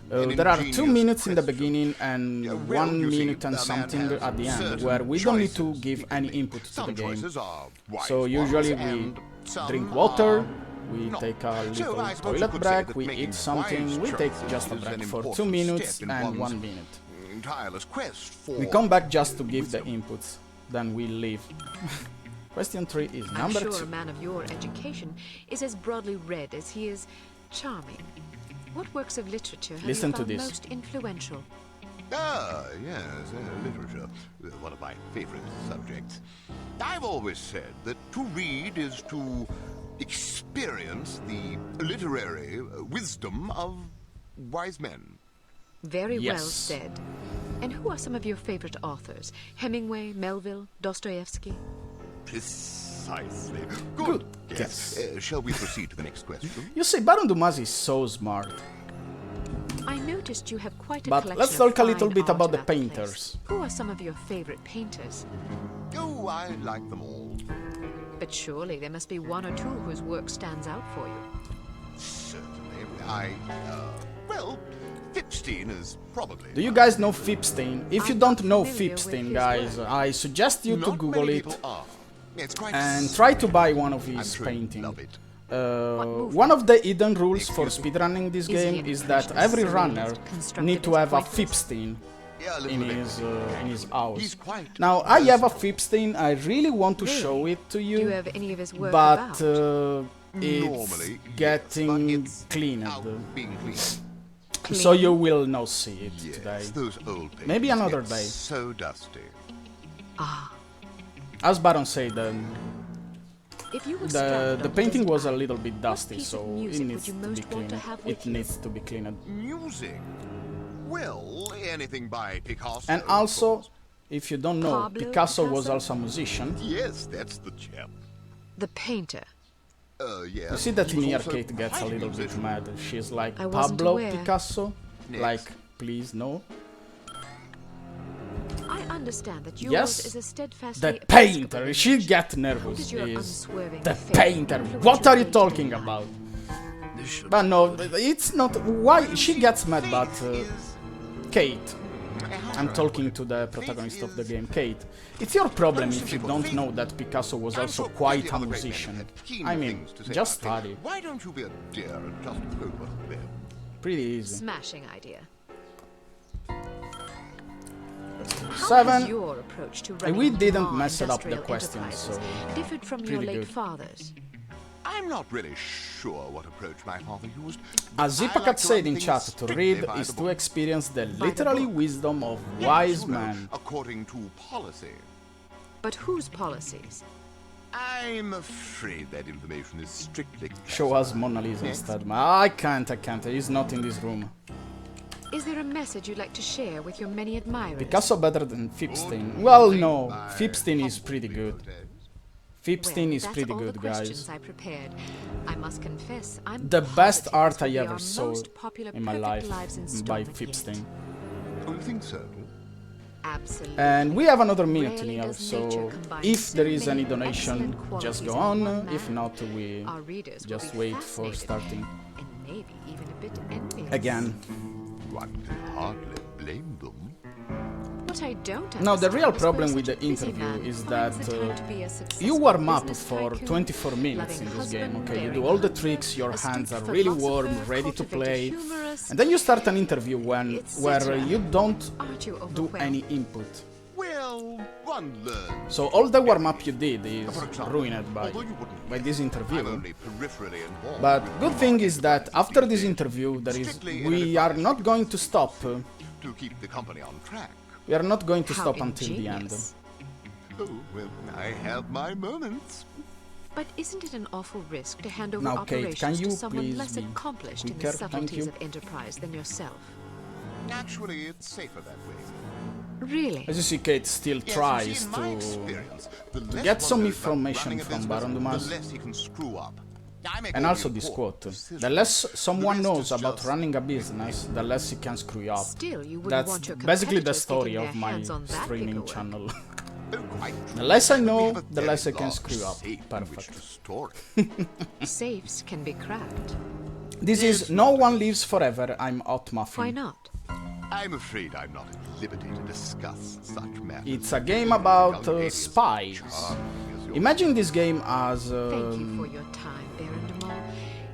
Speaker 7: An
Speaker 1: There are 2
Speaker 7: ingenious
Speaker 1: minutes in the
Speaker 7: question.
Speaker 1: beginning and
Speaker 7: Yeah, well,
Speaker 1: 1
Speaker 7: you see,
Speaker 1: minute and
Speaker 7: a man
Speaker 1: something
Speaker 7: has
Speaker 1: at the end
Speaker 7: certain
Speaker 1: where we don't need to
Speaker 7: choices
Speaker 1: give
Speaker 7: he can
Speaker 1: any
Speaker 7: make.
Speaker 1: input to
Speaker 7: Some
Speaker 1: the game.
Speaker 7: choices are wise
Speaker 1: So
Speaker 7: ones
Speaker 1: usually we
Speaker 7: and some
Speaker 1: drink water,
Speaker 7: are
Speaker 1: we take a
Speaker 7: So
Speaker 1: little
Speaker 7: I suppose you
Speaker 1: toilet
Speaker 7: could say
Speaker 1: break,
Speaker 7: that
Speaker 1: we
Speaker 7: making
Speaker 1: eat something,
Speaker 7: wise
Speaker 1: we take
Speaker 7: choices
Speaker 1: just a
Speaker 7: is
Speaker 1: break
Speaker 7: an
Speaker 1: for 2
Speaker 7: important
Speaker 1: minutes
Speaker 7: step in
Speaker 1: and
Speaker 7: one's
Speaker 1: 1 minute.
Speaker 7: tireless quest for
Speaker 1: We come back just to give the
Speaker 7: wisdom.
Speaker 1: inputs, then we leave. Question 3 is
Speaker 4: I'm
Speaker 1: number
Speaker 4: sure
Speaker 1: 2.
Speaker 4: a man of your education is as broadly read as he is charming. What works of literature have
Speaker 1: Listen
Speaker 4: you
Speaker 1: to
Speaker 4: found
Speaker 1: this.
Speaker 4: most influential?
Speaker 7: Ah, yes, literature. One of my favorite subjects. I've always said that to read is to experience the literary wisdom of wise men.
Speaker 4: Very well
Speaker 1: Yes.
Speaker 4: said. And who are some of your favorite authors? Hemingway, Melville, Dostoevsky?
Speaker 7: Precisely.
Speaker 1: Good
Speaker 7: Good
Speaker 1: guess.
Speaker 7: Shall we proceed to the next question?
Speaker 1: You see, Baron Dumas is so smart.
Speaker 4: I noticed you have quite a
Speaker 1: But
Speaker 4: collection
Speaker 1: let's
Speaker 4: of
Speaker 1: talk a little
Speaker 4: fine
Speaker 1: bit
Speaker 4: art
Speaker 1: about the
Speaker 4: about place.
Speaker 1: painters.
Speaker 4: Who are some of your favorite painters?
Speaker 7: Oh, I like them all.
Speaker 4: But surely there must be one or two whose work stands out for you.
Speaker 7: Certainly. Well, Fipstein is probably...
Speaker 1: Do you guys know Fipstein? If you
Speaker 4: I'm
Speaker 1: don't
Speaker 4: not
Speaker 1: know
Speaker 4: familiar with
Speaker 1: Fipstein,
Speaker 4: his
Speaker 1: guys,
Speaker 4: work.
Speaker 1: I suggest you to
Speaker 7: Not
Speaker 1: Google
Speaker 7: many
Speaker 1: it
Speaker 7: people are. It's quite
Speaker 1: and try to buy one of
Speaker 7: I'm
Speaker 1: his
Speaker 7: sure you'll
Speaker 1: paintings.
Speaker 7: love it.
Speaker 4: movement?
Speaker 1: One of the hidden rules for speedrunning this
Speaker 4: Is he
Speaker 1: game
Speaker 4: an
Speaker 1: is that
Speaker 4: impressionist,
Speaker 1: every
Speaker 4: surrealist,
Speaker 1: runner
Speaker 4: constructivist,
Speaker 1: need to have a
Speaker 4: pointillist?
Speaker 1: Fipstein
Speaker 7: Yeah, a little
Speaker 1: in
Speaker 7: bit.
Speaker 1: his house.
Speaker 7: He's quite
Speaker 1: Now I have a Fipstein. I really want to
Speaker 4: Really?
Speaker 1: show it to
Speaker 4: Do you
Speaker 1: you,
Speaker 4: have any of his work
Speaker 1: but
Speaker 4: about?
Speaker 1: it's
Speaker 7: normally
Speaker 1: getting
Speaker 7: yes, but it's
Speaker 1: cleaned,
Speaker 7: out being cleaned.
Speaker 1: so you will not see it
Speaker 7: Yes,
Speaker 1: today.
Speaker 7: those old paintings
Speaker 1: Maybe another
Speaker 7: get
Speaker 1: day.
Speaker 7: So dusty.
Speaker 1: As Baron said,
Speaker 4: If you were
Speaker 1: the
Speaker 4: stranded on
Speaker 1: painting
Speaker 4: desert
Speaker 1: was a
Speaker 4: island,
Speaker 1: little bit dusty,
Speaker 4: piece
Speaker 1: so
Speaker 4: of
Speaker 1: it
Speaker 4: music
Speaker 1: needs
Speaker 4: would you
Speaker 1: to be
Speaker 4: most want
Speaker 1: cleaned.
Speaker 4: to have
Speaker 1: It
Speaker 4: with you?
Speaker 1: needs to be cleaned.
Speaker 7: Music. Well, anything by Picasso.
Speaker 1: And
Speaker 7: of
Speaker 1: also,
Speaker 7: course.
Speaker 1: if you don't know,
Speaker 4: Pablo
Speaker 1: Picasso was
Speaker 4: Picasso?
Speaker 1: also a musician.
Speaker 7: Yes, that's the chap.
Speaker 4: The painter.
Speaker 7: Yes.
Speaker 1: You see that
Speaker 7: he was
Speaker 1: in here
Speaker 7: also
Speaker 1: Kate gets a
Speaker 7: quite
Speaker 1: little bit
Speaker 7: musician.
Speaker 1: mad. She's like,
Speaker 4: I wasn't
Speaker 1: Pablo
Speaker 4: aware.
Speaker 1: Picasso?
Speaker 7: Next.
Speaker 1: Like, please, no.
Speaker 4: I understand that yours
Speaker 1: Yes,
Speaker 4: is a steadfastly
Speaker 1: the
Speaker 4: Episcopal
Speaker 1: painter. She
Speaker 4: image.
Speaker 1: get
Speaker 4: How
Speaker 1: nervous.
Speaker 4: does your
Speaker 1: Is
Speaker 4: unswerving
Speaker 1: the
Speaker 4: faith
Speaker 1: painter.
Speaker 4: influence
Speaker 1: What
Speaker 4: your
Speaker 1: are you
Speaker 4: day-to-day
Speaker 1: talking
Speaker 4: life?
Speaker 1: about?
Speaker 3: This should
Speaker 1: But no, it's not. Why she gets mad? But Kate, I'm talking to the protagonist of the game, Kate. It's your problem if you don't know that Picasso was
Speaker 7: I'm
Speaker 1: also
Speaker 7: sure
Speaker 1: quite
Speaker 7: plenty
Speaker 1: a
Speaker 7: of other great men
Speaker 1: musician.
Speaker 7: had keen
Speaker 1: I mean,
Speaker 7: things to say
Speaker 1: just
Speaker 7: about
Speaker 1: study.
Speaker 7: him. Why don't you be a dear and just quote one of them?
Speaker 1: Pretty easy.
Speaker 4: Smashing idea. How has
Speaker 1: 7.
Speaker 4: your approach to
Speaker 1: We
Speaker 4: running
Speaker 1: didn't
Speaker 4: small
Speaker 1: mess it up the
Speaker 4: industrial
Speaker 1: questions,
Speaker 4: enterprises
Speaker 1: so
Speaker 4: differed from your
Speaker 1: pretty
Speaker 4: late
Speaker 1: good.
Speaker 4: father's?
Speaker 7: I'm not really sure what approach my father used.
Speaker 1: As
Speaker 7: I
Speaker 1: Zipakat
Speaker 7: like to
Speaker 1: said
Speaker 7: run
Speaker 1: in
Speaker 7: things
Speaker 1: chat, to
Speaker 7: strictly
Speaker 1: read
Speaker 7: by
Speaker 1: is
Speaker 7: the
Speaker 1: to
Speaker 7: book.
Speaker 1: experience the
Speaker 4: the
Speaker 1: literally
Speaker 4: book.
Speaker 1: wisdom of
Speaker 7: Yes,
Speaker 1: wise
Speaker 7: you know,
Speaker 1: men.
Speaker 7: according to policy.
Speaker 4: But whose policies?
Speaker 7: I'm afraid that information is strictly
Speaker 1: Show us Mona Lisa
Speaker 7: Next.
Speaker 1: instead. I can't. He's not in this room.
Speaker 4: Is there a message you'd like to share with your many admirers?
Speaker 1: Picasso better than Fipstein. Well, no. Fipstein is pretty good. Fipstein
Speaker 4: Well,
Speaker 1: is
Speaker 4: that's
Speaker 1: pretty
Speaker 4: all
Speaker 1: good,
Speaker 4: the
Speaker 1: guys.
Speaker 4: questions I prepared. I must confess, I'm
Speaker 1: The best
Speaker 4: positive
Speaker 1: art
Speaker 4: this
Speaker 1: I
Speaker 4: will be
Speaker 1: ever
Speaker 4: our
Speaker 1: saw
Speaker 4: most popular
Speaker 1: in my
Speaker 4: Perfect
Speaker 1: life
Speaker 4: Lives
Speaker 1: by
Speaker 4: installment yet.
Speaker 1: Fipstein.
Speaker 7: Oh, you think so?
Speaker 4: Absolutely.
Speaker 1: And we have another minute
Speaker 4: Rarely
Speaker 1: here,
Speaker 4: does
Speaker 1: so
Speaker 4: nature combine
Speaker 1: if
Speaker 4: so
Speaker 1: there is any
Speaker 4: many
Speaker 1: donation,
Speaker 4: excellent
Speaker 1: just go
Speaker 4: qualities in
Speaker 1: on.
Speaker 4: one
Speaker 1: If
Speaker 4: man.
Speaker 1: not, we
Speaker 4: Our readers will
Speaker 1: just
Speaker 4: be
Speaker 1: wait for
Speaker 4: fascinated
Speaker 1: starting
Speaker 4: and maybe even a bit envious.
Speaker 1: again.
Speaker 7: One can hardly blame them.
Speaker 4: What I don't
Speaker 1: No, the real
Speaker 4: understand is
Speaker 1: problem
Speaker 4: where
Speaker 1: with
Speaker 4: such
Speaker 1: the
Speaker 4: a busy
Speaker 1: interview
Speaker 4: man
Speaker 1: is
Speaker 4: finds
Speaker 1: that
Speaker 4: the time to be a successful
Speaker 1: you warm up
Speaker 4: business
Speaker 1: for
Speaker 4: tycoon,
Speaker 1: 24 minutes
Speaker 4: loving
Speaker 1: in this game,
Speaker 4: husband,
Speaker 1: okay? You do
Speaker 4: daring
Speaker 1: all the
Speaker 4: hunter,
Speaker 1: tricks, your
Speaker 4: astute
Speaker 1: hands are really warm,
Speaker 4: philosopher,
Speaker 1: ready to
Speaker 4: cultivated
Speaker 1: play,
Speaker 4: humorist,
Speaker 1: and then you start an interview where
Speaker 4: etc.
Speaker 1: you don't
Speaker 4: Aren't you
Speaker 1: do
Speaker 4: overwhelmed?
Speaker 1: any input.
Speaker 7: Well, one learns.
Speaker 1: So all the warm-up you did is
Speaker 7: For example,
Speaker 1: ruined by
Speaker 7: although you wouldn't guess,
Speaker 1: this interview.
Speaker 7: I'm only peripherally involved
Speaker 1: But
Speaker 7: with
Speaker 1: good
Speaker 7: the
Speaker 1: thing is that
Speaker 7: market
Speaker 1: after this
Speaker 7: these days.
Speaker 1: interview,
Speaker 7: Strictly in
Speaker 1: we
Speaker 7: an
Speaker 1: are not going to stop.
Speaker 7: to keep the company on track.
Speaker 1: We are not going to
Speaker 4: How
Speaker 1: stop until the end.
Speaker 4: ingenious.
Speaker 7: Oh, well, I have my moments.
Speaker 4: But isn't it an awful risk to hand over
Speaker 1: Now, Kate,
Speaker 4: operations
Speaker 1: can you
Speaker 4: to someone
Speaker 1: please
Speaker 4: less
Speaker 1: be
Speaker 4: accomplished in
Speaker 1: quicker?
Speaker 4: the
Speaker 1: Thank
Speaker 4: subtleties
Speaker 1: you.
Speaker 4: of enterprise than yourself?
Speaker 7: Actually, it's safer that way.
Speaker 4: Really?
Speaker 1: As you see, Kate still
Speaker 7: Yes, you
Speaker 1: tries
Speaker 7: see, in my experience, the less
Speaker 1: get
Speaker 7: one
Speaker 1: some
Speaker 7: knows about
Speaker 1: information
Speaker 7: running a
Speaker 1: from
Speaker 7: business,
Speaker 1: Baron Dumas.
Speaker 7: the less he can screw up. I make
Speaker 1: And
Speaker 7: all
Speaker 1: also
Speaker 7: the
Speaker 1: this
Speaker 7: important
Speaker 1: quote,
Speaker 7: decisions.
Speaker 1: the less someone
Speaker 7: rest
Speaker 1: knows
Speaker 7: is
Speaker 1: about
Speaker 7: just
Speaker 1: running a business, the less he can screw you up.
Speaker 4: Still, you wouldn't
Speaker 1: That's
Speaker 4: want your
Speaker 1: basically the
Speaker 4: competitors
Speaker 1: story
Speaker 4: getting
Speaker 1: of
Speaker 4: their
Speaker 1: my
Speaker 4: hands on that
Speaker 1: streaming
Speaker 4: paperwork.
Speaker 1: channel.
Speaker 7: Oh, quite
Speaker 1: The
Speaker 7: true.
Speaker 1: less I
Speaker 7: We
Speaker 1: know,
Speaker 7: have a
Speaker 1: the
Speaker 7: very
Speaker 1: less I can
Speaker 7: large
Speaker 1: screw up.
Speaker 7: safe in which
Speaker 1: Perfect.
Speaker 7: to store it.
Speaker 4: Safes can be cracked.
Speaker 1: This is No One Lives Forever, I'm Hot Muffin.
Speaker 4: Why not?
Speaker 7: I'm afraid I'm not at liberty to discuss such matters.
Speaker 1: It's a game about
Speaker 7: Young lady is
Speaker 1: spies.
Speaker 7: charming as your
Speaker 1: Imagine this game as
Speaker 4: Thank you for your time, Baron de Mol.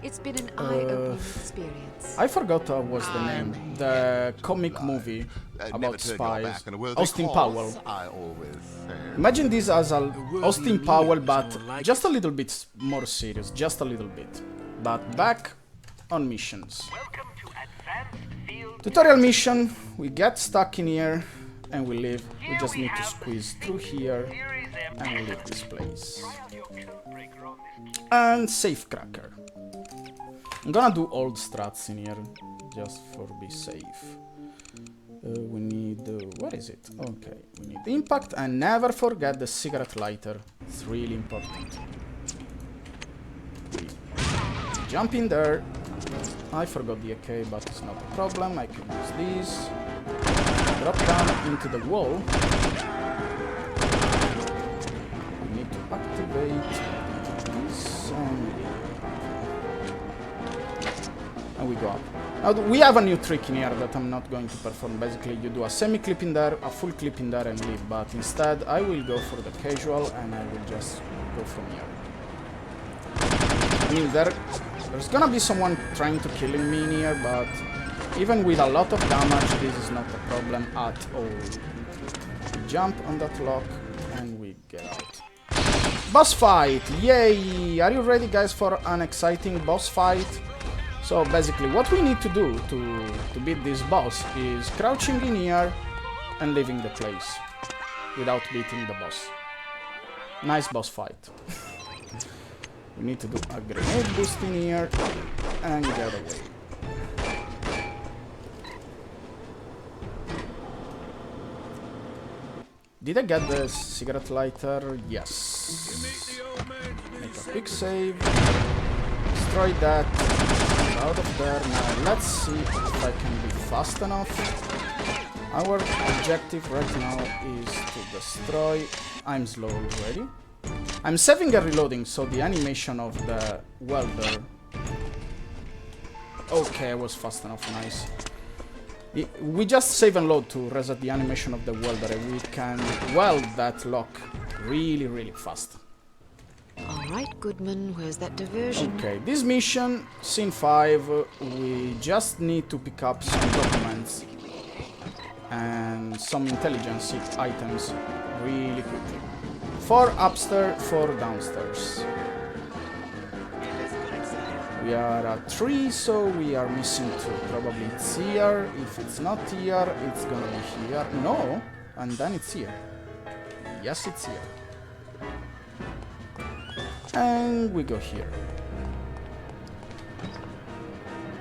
Speaker 4: It's been an eye-opening experience.
Speaker 1: I forgot what was the name. The comic movie about spies. Austin Powell. Imagine this as a Austin Powell, but just a little bit more serious. Just a little bit. But back on missions. Tutorial mission. We get stuck in here and we leave. We just need to squeeze through here and leave this place. And safe cracker. I'm gonna do old strats in here, just for be safe. We need... where is it? Okay, we need impact, and never forget the cigarette lighter. It's really important. We jump in there. I forgot the AK, but it's not a problem. I can use these. Drop down into the wall. We need to activate this and we go up. Now we have a new trick in here that I'm not going to perform. Basically you do a semi-clip in there, a full clip in there and leave, but instead I will go for the casual and I will just go from here. I mean there's gonna be someone trying to kill me in here, but even with a lot of damage this is not a problem at all. We jump on that lock and we get out. Boss fight! Yay! Are you ready guys for an exciting boss fight? So basically what we need to do to beat this boss is crouching in here and leaving the place without beating the boss. Nice boss fight. We need to do a grenade boost in here and get away. Did I get the cigarette lighter? Yes. Make a quick save. Destroy that. Out of there. Now let's see if I can be fast enough. Our objective right now is to destroy... I'm slow already. I'm saving and reloading, so the animation of the welder... Okay, I was fast enough, nice. We just save and load to reset the animation of the welder and we can weld that lock really, really fast.
Speaker 4: Alright, Goodman, where's that diversion?
Speaker 1: Okay, this mission, scene 5, we just need to pick up some documents and some intelligence items really quickly. 4 upstairs, 4 downstairs. We are at 3, so we are missing 2. Probably it's here. If it's not here, it's gonna be here. No, and then it's here. Yes, it's here. And we go here.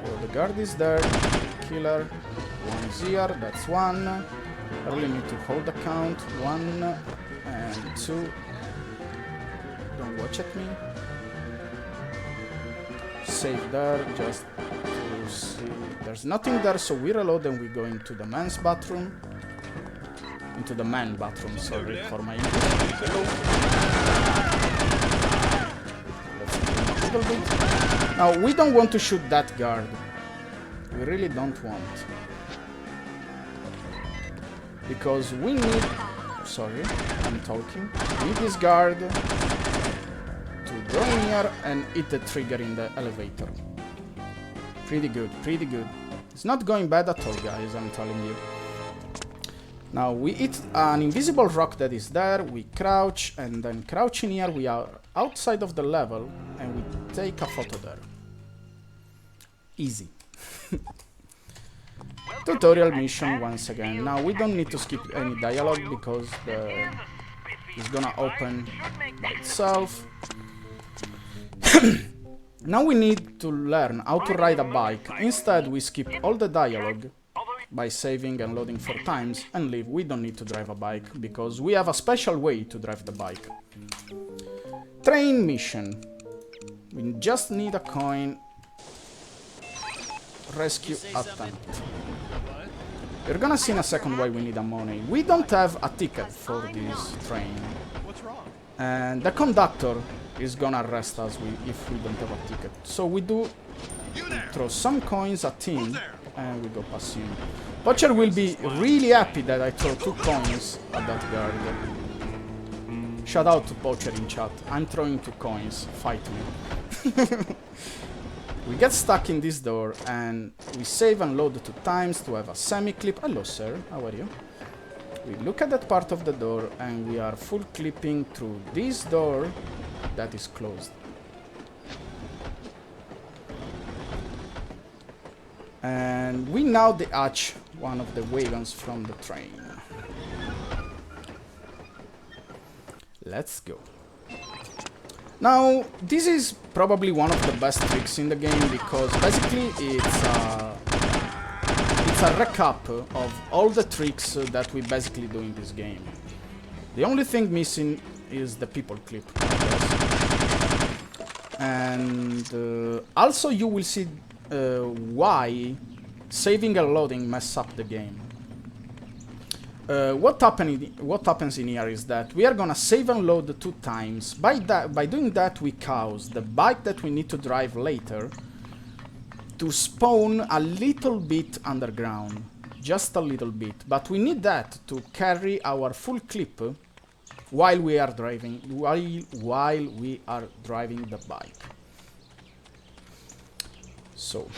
Speaker 1: Oh, the guard is there. Killer. 1 is here. That's 1. I really need to hold the count. 1 and 2. Don't watch at me. Save there, just to see. There's nothing there, so we reload and we go into the men's bathroom. Into the man bathroom, sorry for my English. Let's do a little bit. Now, we don't want to shoot that guard. We really don't want. Because we need... Sorry, I'm talking. We need this guard to go in here and hit the trigger in the elevator. Pretty good, pretty good. It's not going bad at all, guys, I'm telling you. Now we hit an invisible rock that is there, we crouch, and then crouching here we are outside of the level and we take a photo there. Easy. Tutorial mission once again. Now we don't need to skip any dialogue because it's gonna open by itself. Now we need to learn how to ride a bike. Instead we skip all the dialogue by saving and loading 4 times and leave. We don't need to drive a bike because we have a special way to drive the bike. Train mission. We just need a coin. Rescue attempt. You're gonna see in a second why we need a money. We don't have a ticket for this train. And the conductor is gonna arrest us if we don't have a ticket. So we throw some coins at him and we go past him. Poacher will be really happy that I throw 2 coins at that guard. Shout out to Poacher in chat. I'm throwing 2 coins. Fight me. We get stuck in this door and we save and load 2 times to have a semi-clip. Hello, sir. How are you? We look at that part of the door and we are full clipping through this door that is closed. And we now detach one of the wagons from the train. Let's go. Now, this is probably one of the best tricks in the game because basically it's a recap of all the tricks that we basically do in this game. The only thing missing is the people clip, I guess. And also you will see why saving and loading mess up the game. What happens in here is that we are gonna save and load 2 times. By doing that, we cause the bike that we need to drive later to spawn a little bit underground, just a little bit. But we need that to carry our full clip while we are driving, while we are driving the bike. So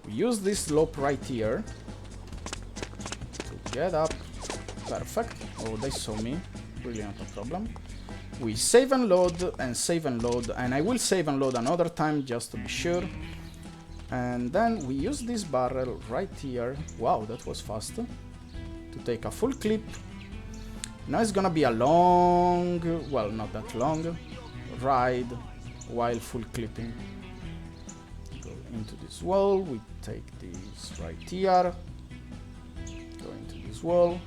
Speaker 1: we use this slope right here to get up. Perfect. Oh, they saw me. Really not a problem. We save and load, and I will save and load another time just to be sure. And then we use this barrel right here. Wow, that was fast. To take a full clip. Now it's gonna be a long, well, not that long, ride while full clipping. Go into this wall. We take this right here. Go into this wall.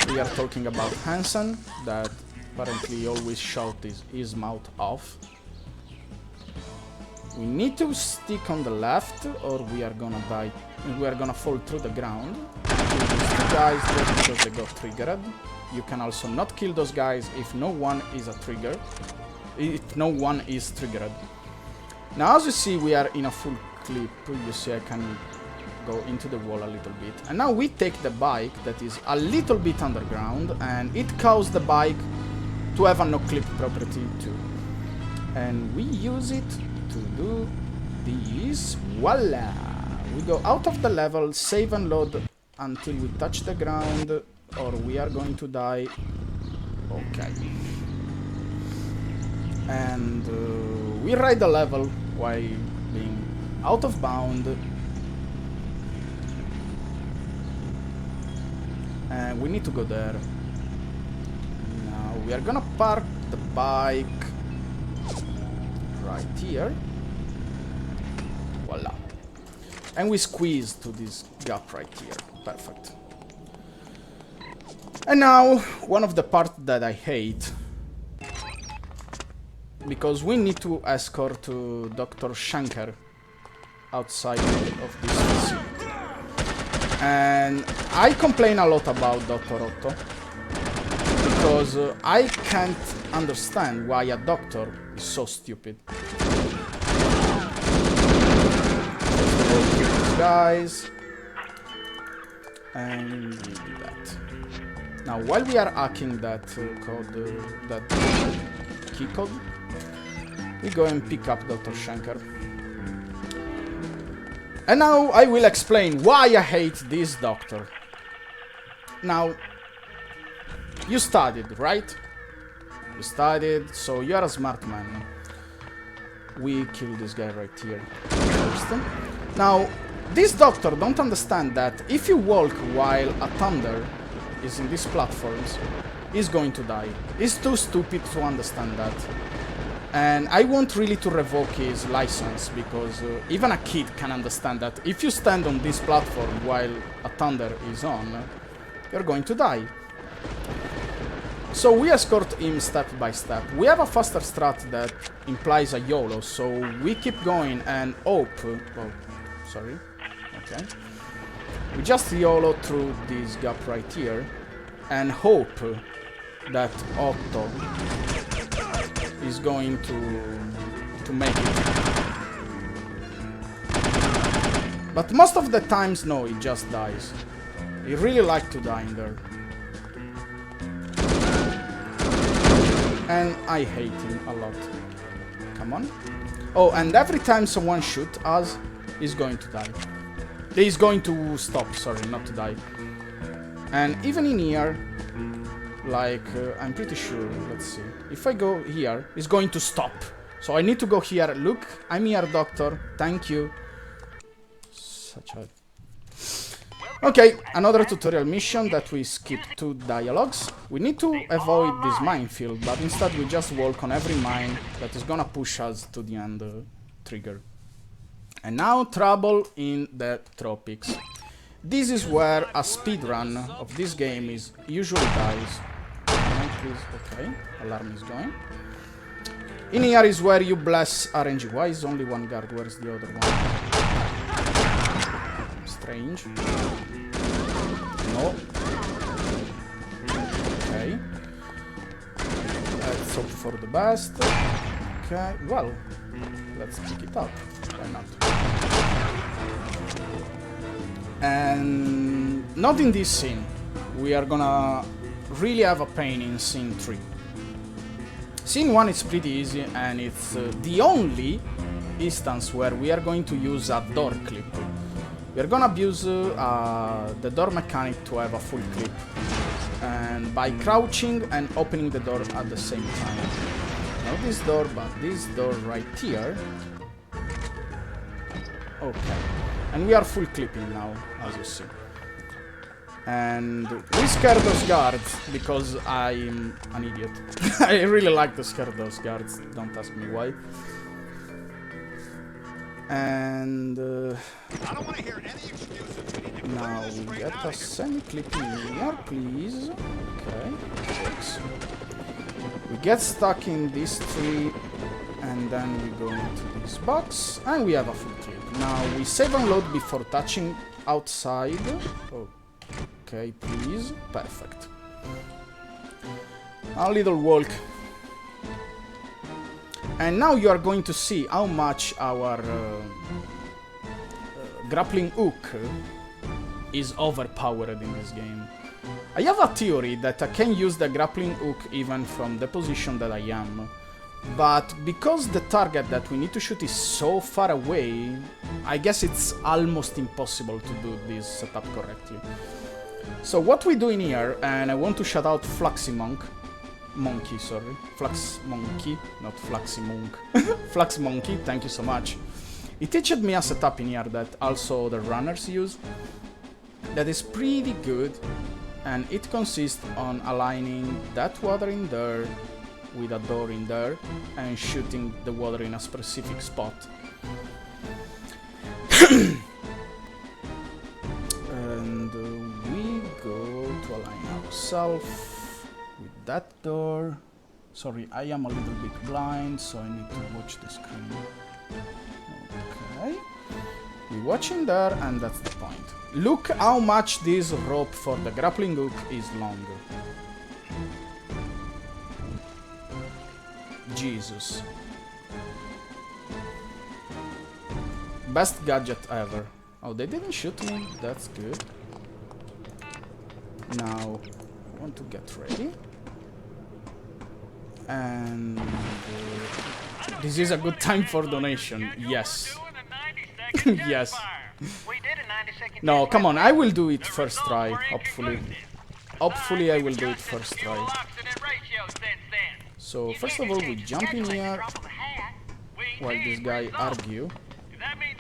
Speaker 1: We are talking about Hansen, that apparently always shot his mouth off. We need to stick on the left or we are gonna die. We are gonna fall through the ground. Kill these 2 guys just because they got triggered. You can also not kill those guys if no one is a trigger. If no one is triggered. Now as you see, we are in a full clip. You see I can go into the wall a little bit. And now we take the bike that is a little bit underground and it caused the bike to have a no clip property too. And we use it to do this. Voila! We go out of the level, save and load until we touch the ground or we are going to die. Okay. And we ride the level while being out of bound. And we need to go there. Now we are gonna park the bike right here. Voila. And we squeeze to this gap right here. Perfect. And now, one of the parts that I hate. Because we need to escort to Dr. Schenker outside of this facility. And I complain a lot about Dr. Otto. Because I can't understand why a doctor is so stupid. Guys, and we do that. Now, while we are hacking that code, that key code, we go and pick up Dr. Schenker. And now I will explain why I hate this doctor. Now, you studied, right? You studied, so you are a smart man. We kill this guy right here first. Now, this doctor don't understand that if you walk while a thunder is in these platforms, he's going to die. He's too stupid to understand that. And I want really to revoke his license, because even a kid can understand that if you stand on this platform while a thunder is on, you're going to die. So we escort him step by step. We have a faster strat that implies a YOLO, so we keep going and hope... Oh, sorry. Okay. We just YOLO through this gap right here and hope that Otto is going to make it. But most of the times, no, he just dies. He really likes to die in there. And I hate him a lot. Come on. Oh, and every time someone shoots us, he's going to die. He's going to stop, sorry, not to die. And even in here, like, I'm pretty sure, let's see. If I go here, he's going to stop. So I need to go here. Look, I'm here, doctor. Thank you. Such a... Okay, another tutorial mission that we skip 2 dialogues. We need to avoid this minefield, but instead we just walk on every mine that is gonna push us to the end trigger. And now, trouble in the tropics. This is where a speedrun of this game is usually dies. Okay, alarm is going. In here is where you bless RNG. Why is only one guard? Where's the other one? Strange. No. Okay. Let's hope for the best. Okay, well, let's pick it up. Why not? And not in this scene. We are gonna really have a pain in scene 3. Scene 1 is pretty easy, and it's the only instance where we are going to use a door clip. We are gonna abuse the door mechanic to have a full clip, and by crouching and opening the door at the same time. Not this door, but this door right here. Okay, and we are full clipping now, as you see. And we scare those guards because I'm an idiot. I really like to scare those guards, don't ask me why. And
Speaker 7: I don't want to hear any excuses.
Speaker 1: now we get a semi-clip in here, please. Okay, thanks. We get stuck in this tree, and then we go into this box, and we have a full clip. Now we save and load before touching outside. Okay, please. Perfect. A little walk. And now you are going to see how much our grappling hook is overpowered in this game. I have a theory that I can use the grappling hook even from the position that I am. But because the target that we need to shoot is so far away, I guess it's almost impossible to do this setup correctly. So what we do in here, and I want to shout out Fluxy Monkey, sorry. Flux Monkey, not Fluxy Monk. Flux Monkey, thank you so much. He teached me a setup in here that also the runners use. That is pretty good, and it consists on aligning that water in there with a door in there and shooting the water in a specific spot. And we go to align ourselves with that door. Sorry, I am a little bit blind, so I need to watch the screen. Okay. We watch in there, and that's the point. Look how much this rope for the grappling hook is longer. Jesus. Best gadget ever. Oh, they didn't shoot me. That's good. Now, I want to get ready. And this is a good time for donation. Yes. Yes. No, come on. I will do it first try, hopefully. Hopefully I will do it first try. So, first of all, we jump in here while this guy argue.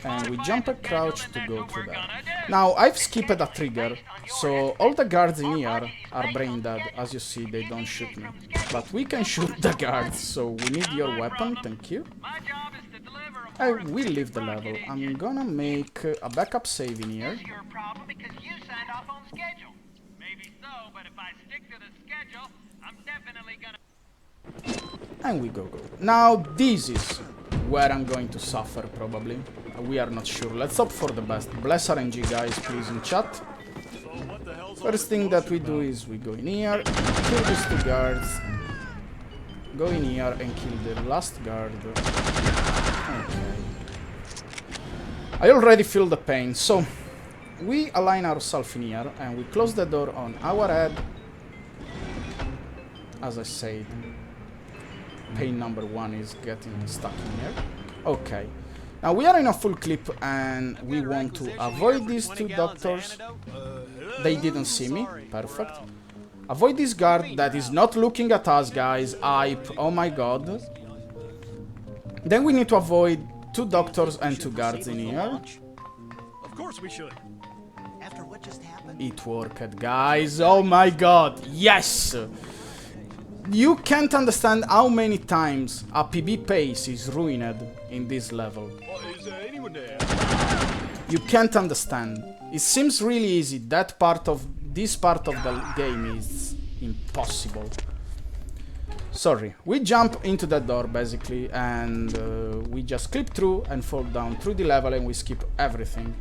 Speaker 1: And we jump and crouch to go through that. Now, I've skipped a trigger, so all the guards in here are brain dead. As you see, they don't shoot me. But we can shoot the guards, so we need your weapon, thank you. I will leave the level. I'm gonna make a backup save in here. And we go. Now, this is where I'm going to suffer, probably. We are not sure. Let's hope for the best. Bless RNG, guys, please, in chat. First thing that we do is we go in here, kill these 2 guards, go in here and kill the last guard. Okay. I already feel the pain, so we align ourselves in here and we close the door on our head, as I said. pain number 1 is getting stuck in here. Okay. Now we are in a full clip and we want to avoid these 2 doctors. They didn't see me. Perfect. Avoid this guard that is not looking at us, guys. Oh my god. Then we need to avoid 2 doctors and 2 guards in here.
Speaker 3: Of course we should.
Speaker 6: After what just happened?
Speaker 1: It worked, guys. Oh my god. Yes! You can't understand how many times a PB pace is ruined in this level.
Speaker 3: Is there anyone there?
Speaker 1: You can't understand. It seems really easy. That part of this part of the game is impossible. Sorry. We jump into that door basically and we just clip through and fall down through the level and we skip everything.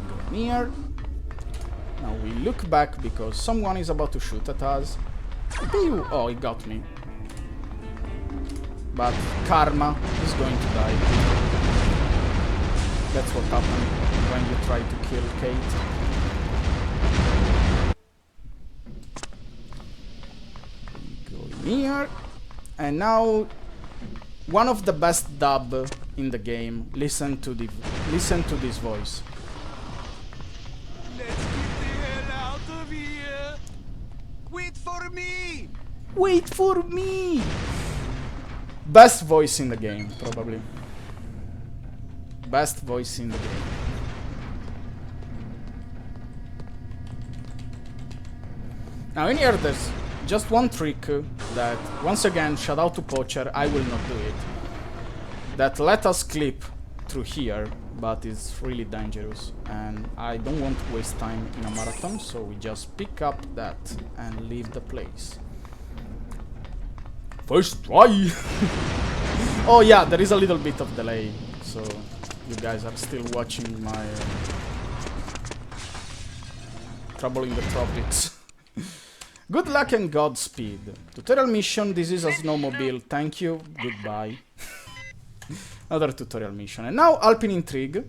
Speaker 1: Go near. Now we look back because someone is about to shoot at us. Pew! Oh, he got me. But karma is going to die. That's what happened when you try to kill Kate. We go in here. And now one of the best dub in the game. Listen to this voice.
Speaker 3: Wait for me!
Speaker 1: Wait for me! Best voice in the game, probably. Best voice in the game. Now in here there's just one trick that, once again, shout out to Poacher, I will not do it. That let us clip through here, but it's really dangerous. And I don't want to waste time in a marathon, so we just pick up that and leave the place. First try! Oh yeah, there is a little bit of delay, so you guys are still watching my Trouble in the Tropics. Good luck and Godspeed. Tutorial mission, this is a snowmobile, thank you, goodbye. Another tutorial mission. And now Alpine Intrigue.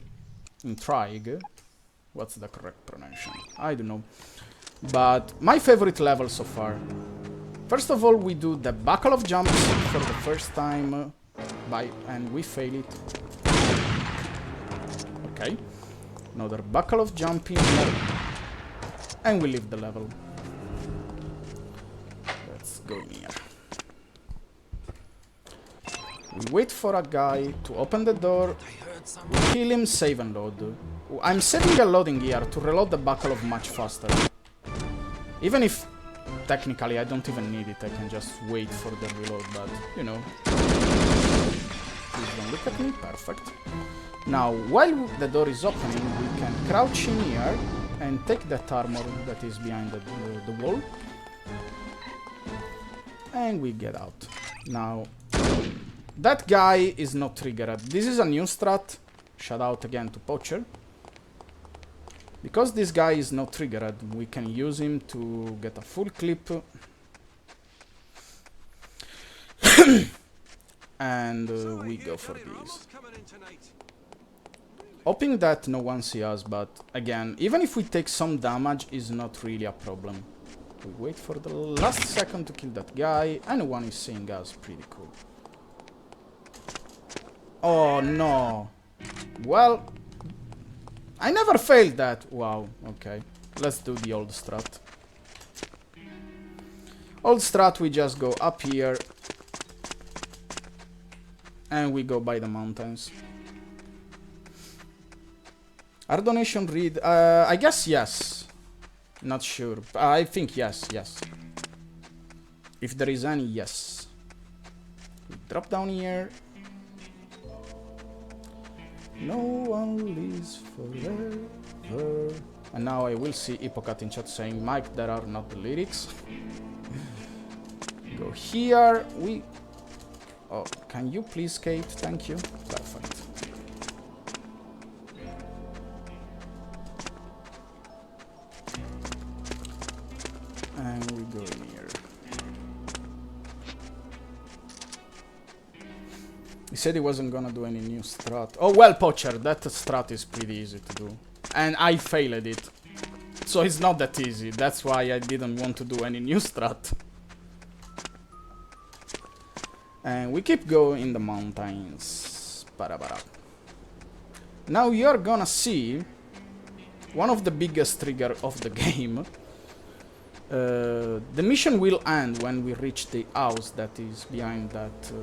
Speaker 1: What's the correct pronunciation? I don't know. But my favorite level so far. First of all, we do the buckle of jumps for the first time. And we fail it. Okay. Another buckle of jumping. And we leave the level. Let's go near. We wait for a guy to open the door, we kill him, save and load. I'm saving a loading here to reload the buckle of much faster. Even if, technically, I don't even need it, I can just wait for the reload, but, you know. Please don't look at me, perfect. Now, while the door is opening, we can crouch in here and take that armor that is behind the wall. And we get out. Now, that guy is not triggered. This is a new strat. Shout out again to Poacher. Because this guy is not triggered, we can use him to get a full clip. And we go for this. Hoping that no one sees us, but again, even if we take some damage, is not really a problem. We wait for the last second to kill that guy, and no one is seeing us. Pretty cool. Oh no. Well, I never failed that. Wow, okay. Let's do the old strat. Old strat, we just go up here. And we go by the mountains. Our donation read, I guess yes. Not sure. I think yes. If there is any, yes. We drop down here. No one lives forever. And now I will see Hippocat in chat saying, Mike, there are not the lyrics. Go here. Oh, can you please skate? Thank you. Perfect. And we go in here. He said he wasn't gonna do any new strat. Oh well, Poacher, that strat is pretty easy to do. And I failed it. So it's not that easy. That's why I didn't want to do any new strat. And we keep going in the mountains. Ba-da-ba-da. Now you're gonna see one of the biggest trigger of the game. The mission will end when we reach the house that is behind that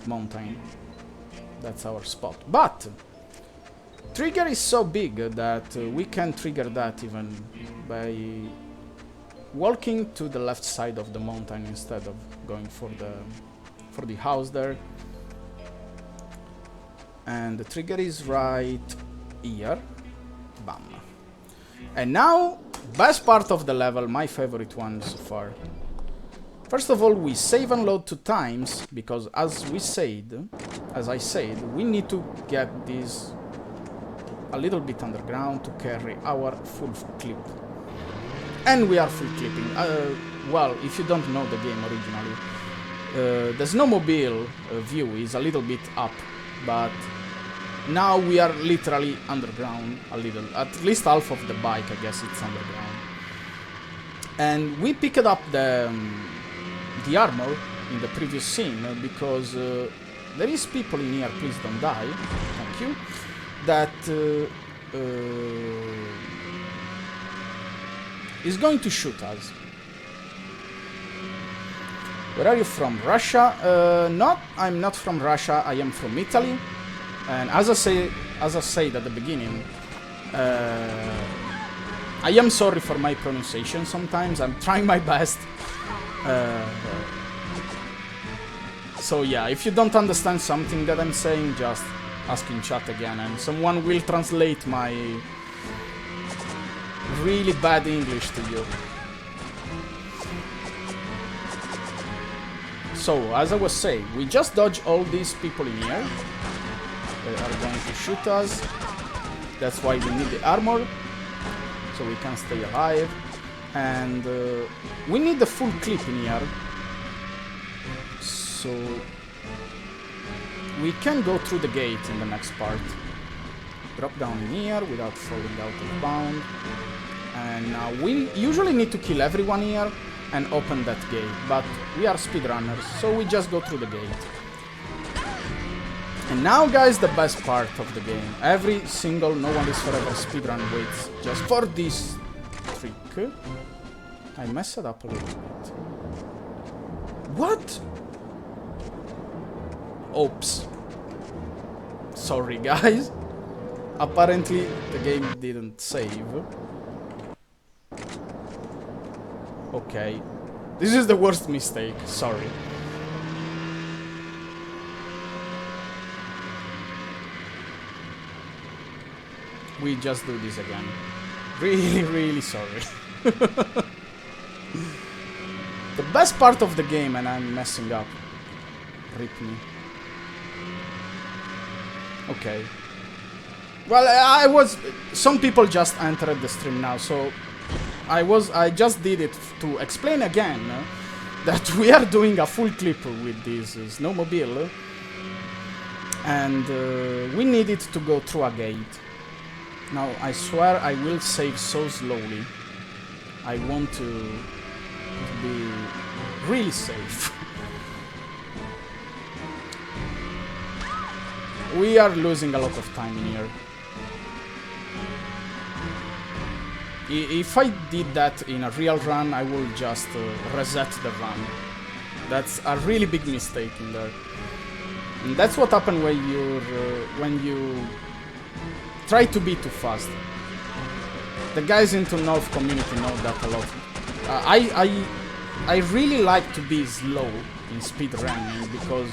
Speaker 1: mountain. That's our spot. But trigger is so big that we can trigger that even by walking to the left side of the mountain instead of going for the house there. And the trigger is right here. Bam. And now, best part of the level, my favorite one so far. First of all, we save and load 2 times, because as I said, we need to get this a little bit underground to carry our full clip. And we are full clipping. Well, if you don't know the game originally, the snowmobile view is a little bit up, but now we are literally underground a little. At least half of the bike, I guess it's underground. And we picked up the armor in the previous scene because there is people in here, please don't die, thank you, that is going to shoot us. Where are you from? Russia? I'm not from Russia, I am from Italy. And as I said at the beginning, I am sorry for my pronunciation sometimes, I'm trying my best. So yeah, if you don't understand something that I'm saying, just ask in chat again and someone will translate my really bad English to you. So, as I was saying, we just dodge all these people in here. They are going to shoot us. That's why we need the armor, so we can stay alive. And we need the full clip in here, so we can go through the gate in the next part. Drop down in here without falling out of bound. And now we usually need to kill everyone here and open that gate, but we are speedrunners, so we just go through the gate. And now, guys, the best part of the game. Every single No One Is Forever speedrun waits just for this trick. I messed it up a little bit. What? Oops. Sorry, guys. Apparently, the game didn't save. Okay. This is the worst mistake. Sorry. We just do this again. Really, really sorry. The best part of the game, and I'm messing up. Rip me. Okay. Well, some people just entered the stream now, so I just did it to explain again that we are doing a full clip with this snowmobile, and we needed to go through a gate. Now, I swear I will save so slowly. I want to be really safe. We are losing a lot of time in here. If I did that in a real run, I will just reset the run. That's a really big mistake in there. And that's what happens when you try to be too fast. The guys into North community know that a lot. I really like to be slow in speedrunning, because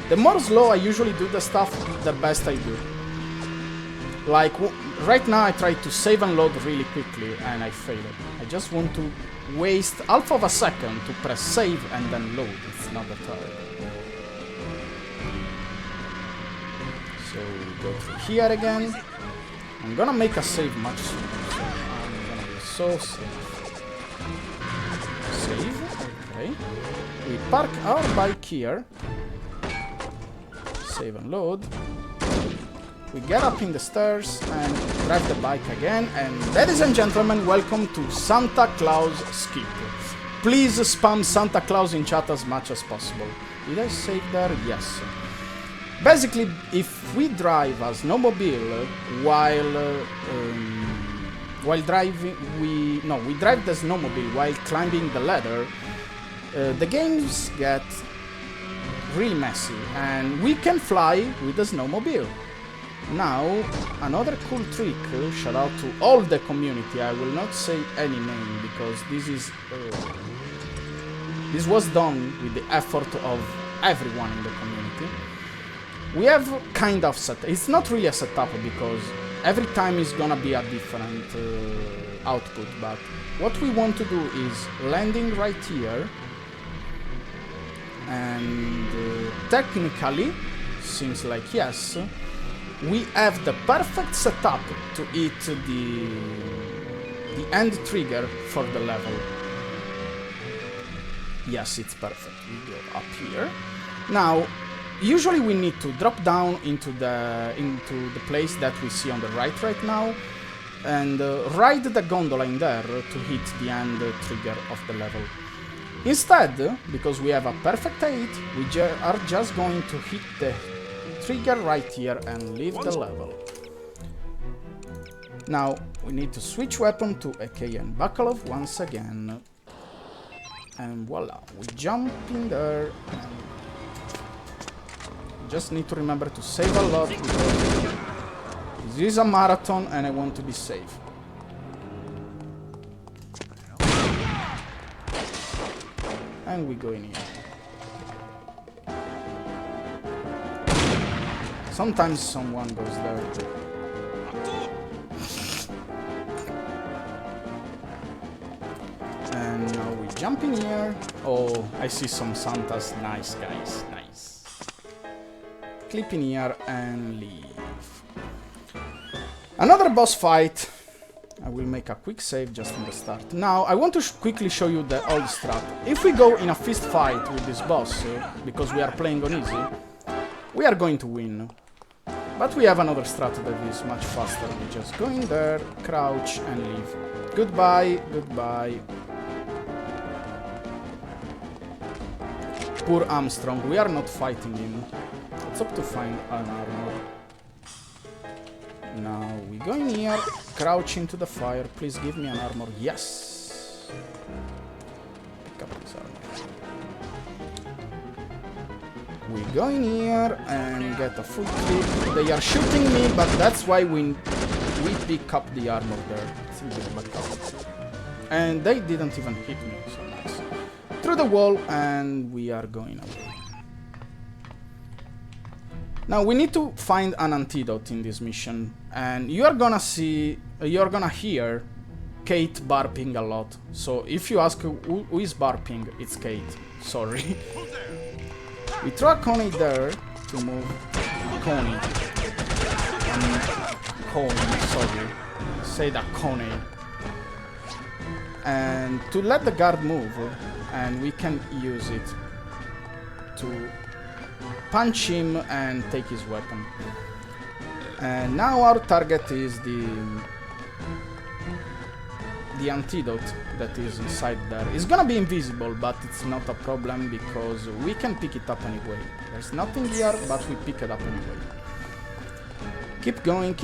Speaker 1: the more slow I usually do the stuff, the best I do. Like, right now I try to save and load really quickly and I failed. I just want to waste half of a second to press save and then load. It's not that hard. So we go through here again. I'm gonna make a save much sooner, so I'm gonna be so safe. Save, okay. We park our bike here. Save and load. We get up in the stairs and drive the bike again, and ladies and gentlemen, welcome to Santa Claus Skip. Please spam Santa Claus in chat as much as possible. Did I save there? Yes. Basically, if we drive a snowmobile while driving, we drive the snowmobile while climbing the ladder, the games get really messy, and we can fly with the snowmobile. Now, another cool trick, shout out to all the community. I will not say any name because this was done with the effort of everyone in the community. We have kind of set. It's not really a setup because every time is gonna be a different output. But what we want to do is landing right here, and technically, seems like yes, we have the perfect setup to hit the end trigger for the level. Yes, it's perfect. We go up here. Now, usually we need to drop down into the place that we see on the right now, and ride the gondola in there to hit the end trigger of the level. Instead, because we have a perfect 8, we are just going to hit the trigger right here and leave the level. Now we need to switch weapon to AK and Bakalov once again, and voila, we jump in there. And just need to remember to save a lot because this is a marathon and I want to be safe. And we go in here. Sometimes someone goes there. And now we jump in here. Oh, I see some Santas. Nice, guys. Nice. Clip in here and leave. Another boss fight. I will make a quick save just from the start. Now, I want to quickly show you the old strat. If we go in a fist fight with this boss, because we are playing on easy, we are going to win. But we have another strat that is much faster. We just go in there, crouch, and leave. Goodbye, goodbye. Poor Armstrong, we are not fighting him. It's up to find an armor. Now we go in here, crouch into the fire. Please give me an armor. Yes. Pick up this armor. We go in here and get a full clip. They are shooting me, but that's why we pick up the armor there. It's a bit back up. And they didn't even hit me, so nice. Through the wall, and we are going away. Now we need to find an antidote in this mission, and you're gonna hear Kate barping a lot. So if you ask who is barping, it's Kate. Sorry. We throw a Coney there to move Coney. Coney, sorry. Say that Coney. And to let the guard move, and we can use it to punch him and take his weapon. And now our target is the antidote that is inside there. It's gonna be invisible, but it's not a problem because we can pick it up anyway. There's nothing here, but we pick it up anyway. Keep going,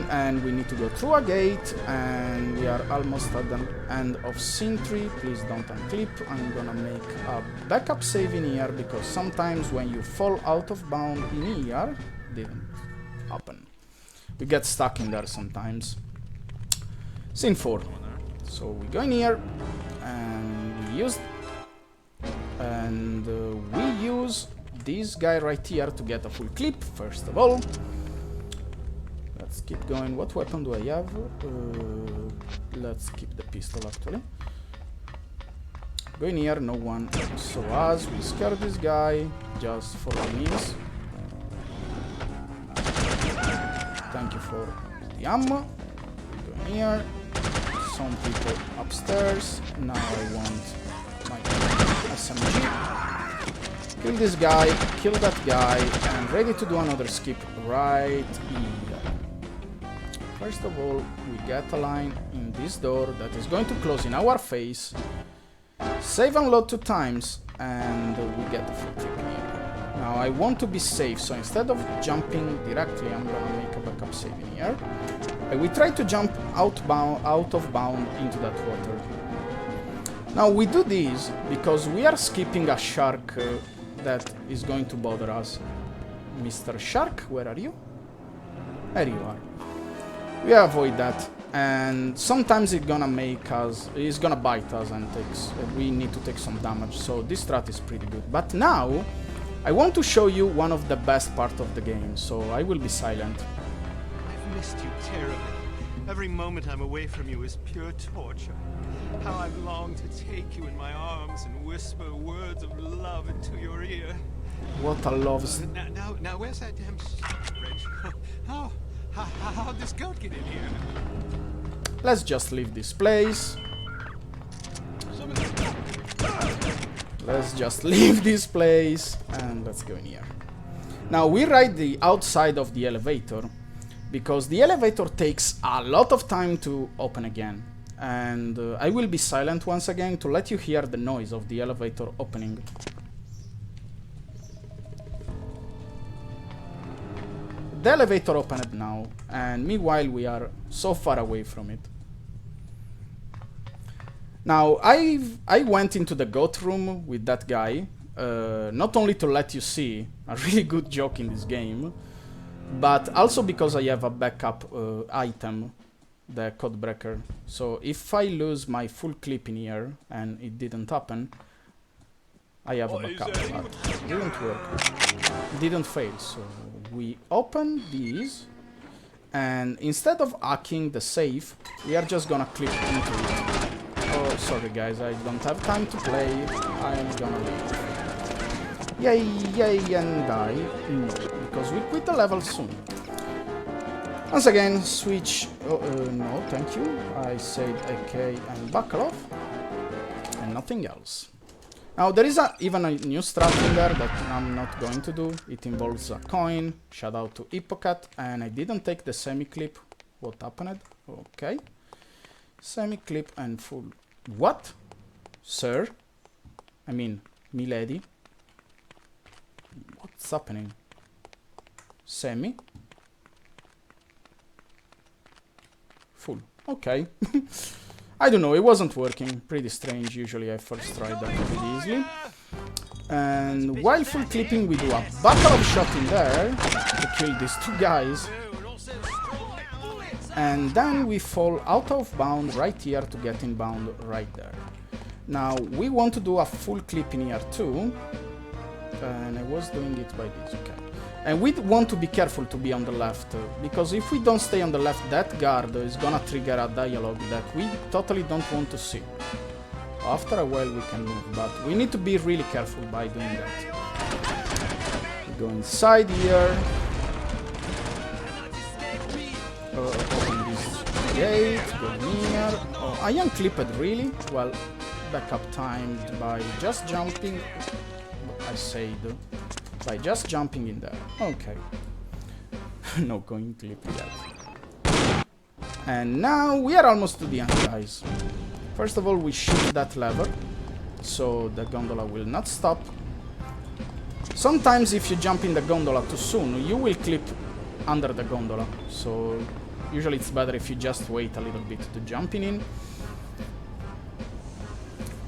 Speaker 1: and we need to go through a gate, and we are almost at the end of scene 3. Please don't unclip. I'm gonna make a backup save in here, because sometimes when you fall out of bound in here, didn't happen. We get stuck in there sometimes. Scene 4. So we go in here, and we use this guy right here to get a full clip, first of all. Let's keep going. What weapon do I have? Let's keep the pistol, actually. Go in here, no one saw us. We scare this guy just for the means. Thank you for the ammo. We go in here. Some people upstairs. Now I want my SMG. Kill this guy, kill that guy, and ready to do another skip right here. First of all, we get a line in this door that is going to close in our face. Save and load 2 times, and we get the full clip here. Now I want to be safe, so instead of jumping directly, I'm gonna make a backup save in here. We try to jump out of bound into that water. Now we do this because we are skipping a shark that is going to bother us. Mr. Shark, where are you? There you are. We avoid that, and sometimes it's gonna bite us, and we need to take some damage, so this strat is pretty good. But now, I want to show you one of the best part of the game, so I will be silent.
Speaker 8: I've missed you terribly. Every moment I'm away from you is pure torture. How I've longed to take you in my arms and whisper words of love into your ear.
Speaker 1: What a love.
Speaker 8: Now, where's that damn wrench? How'd this goat get in here?
Speaker 1: Let's just leave this place. Let's just leave this place and let's go in here. Now we ride the outside of the elevator because the elevator takes a lot of time to open again. And I will be silent once again to let you hear the noise of the elevator opening. The elevator opened now, and meanwhile we are so far away from it. Now I went into the goat room with that guy, not only to let you see a really good joke in this game, but also because I have a backup item, the code breaker. So if I lose my full clip in here, and it didn't happen, I have a backup, but it didn't work. It didn't fail, so we open these, and instead of hacking the safe, we are just gonna clip into it. Oh, sorry guys, I don't have time to play, I'm gonna leave. Yay, yay, and die. No, because we quit the level soon. Once again, switch, no, thank you. I said AK and buckle off, and nothing else. Now there is even a new strat in there that I'm not going to do. It involves a coin, shout out to Hippocat, and I didn't take the semi-clip. What happened? Okay. Semi-clip and full. What? Sir? I mean, milady. What's happening? Semi? Full. Okay. I don't know, it wasn't working. Pretty strange. Usually I first try that pretty easily. And while full clipping, we do a battle of shot in there to kill these 2 guys. And then we fall out of bound right here to get in bound right there. Now we want to do a full clip in here too. And I was doing it by this, okay. And we want to be careful to be on the left, because if we don't stay on the left, that guard is gonna trigger a dialogue that we totally don't want to see. After a while we can move, but we need to be really careful by doing that. We go inside here. Open this gate, go near. Oh, I unclipped really? Well, backup timed by just jumping. I said by just jumping in there. Okay. No going clip yet. And now we are almost to the end, guys. First of all, we shift that lever so the gondola will not stop. Sometimes if you jump in the gondola too soon, you will clip under the gondola. So usually it's better if you just wait a little bit to jump in.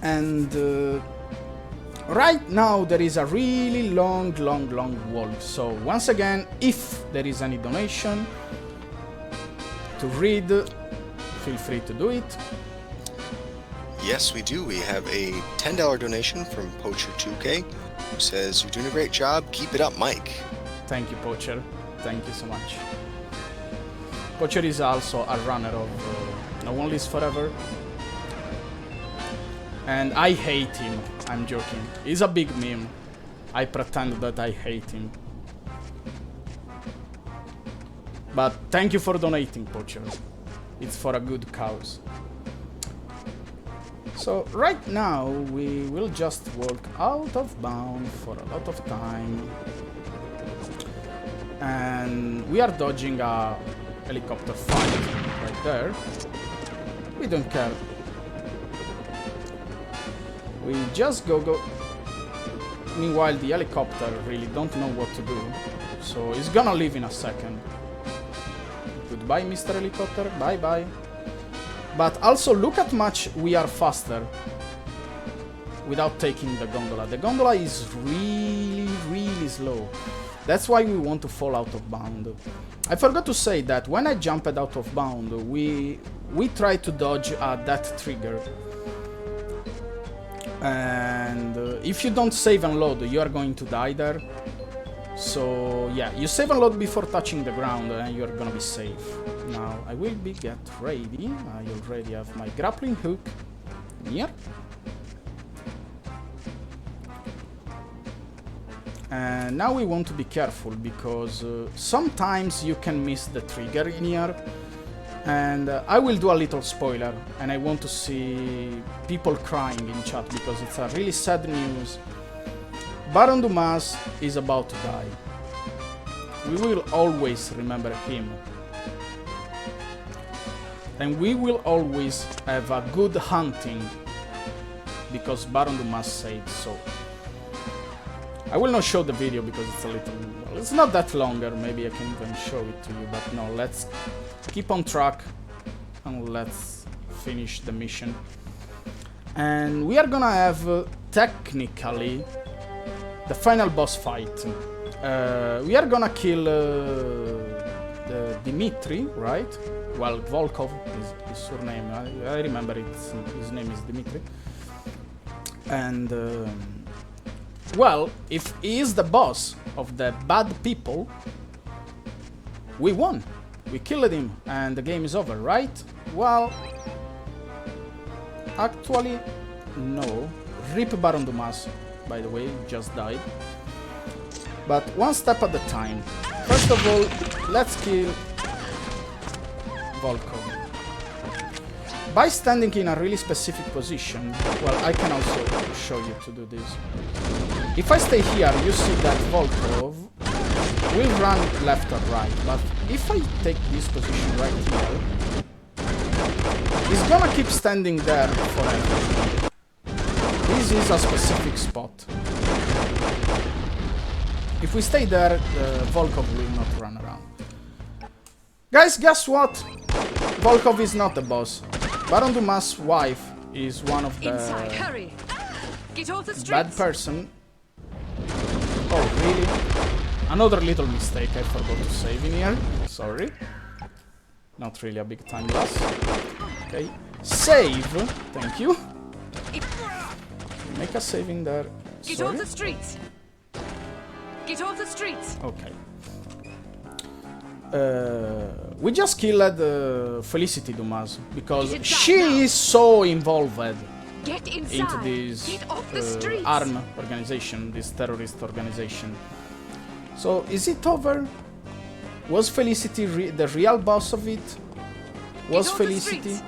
Speaker 1: And right now there is a really long wall. So once again, if there is any donation to read, feel free to do it.
Speaker 9: Yes, we do. We have a $10 donation from Poacher2K, who says, "You're doing a great job. Keep it up, Mike."
Speaker 1: Thank you, Poacher. Thank you so much. Poacher is also a runner of No One Lives Forever. And I hate him. I'm joking. He's a big meme. I pretend that I hate him. But thank you for donating, Poacher. It's for a good cause. So right now we will just walk out of bound for a lot of time. And we are dodging a helicopter fight right there. We don't care. We just go. Meanwhile, the helicopter really don't know what to do, so it's gonna leave in a second. Goodbye, Mr. Helicopter. Bye-bye. But also, look at much we are faster without taking the gondola. The gondola is really, really slow. That's why we want to fall out of bound. I forgot to say that when I jumped out of bound, we tried to dodge that trigger. And if you don't save and load, you are going to die there. So yeah, you save and load before touching the ground and you're gonna be safe. Now I will get ready. I already have my grappling hook here. And now we want to be careful because sometimes you can miss the trigger in here. And I will do a little spoiler, and I want to see people crying in chat because it's a really sad news. Baron Dumas is about to die. We will always remember him. And we will always have a good hunting because Baron Dumas said so. I will not show the video because it's a little... Well, it's not that longer, maybe I can even show it to you, but no, let's keep on track and let's finish the mission. And we are gonna have technically the final boss fight. We are gonna kill Dimitri, right? Well, Volkov is his surname. I remember his name is Dimitri. And well, if he is the boss of the bad people, we won. We killed him and the game is over, right? Well, actually, no. Rip Baron Dumas, by the way, just died. But one step at a time. First of all, let's kill Volkov. By standing in a really specific position, well, I can also show you to do this. If I stay here, you see that Volkov will run left or right, but if I take this position right here, he's gonna keep standing there forever. This is a specific spot. If we stay there, Volkov will not run around. Guys, guess what? Volkov is not the boss. Baron Dumas' wife is one of the
Speaker 4: Inside, hurry. Get off the streets.
Speaker 1: Bad person. Oh, really? Another little mistake I forgot to save in here. Sorry. Not really a big time loss. Okay. Save. Thank you. Make a saving there.
Speaker 4: Get off the streets. Get off the streets.
Speaker 1: Okay. We just killed Felicity Dumas because she is so involved into this arm organization, this terrorist organization. So, is it over? Was Felicity the real boss of it? Was Felicity?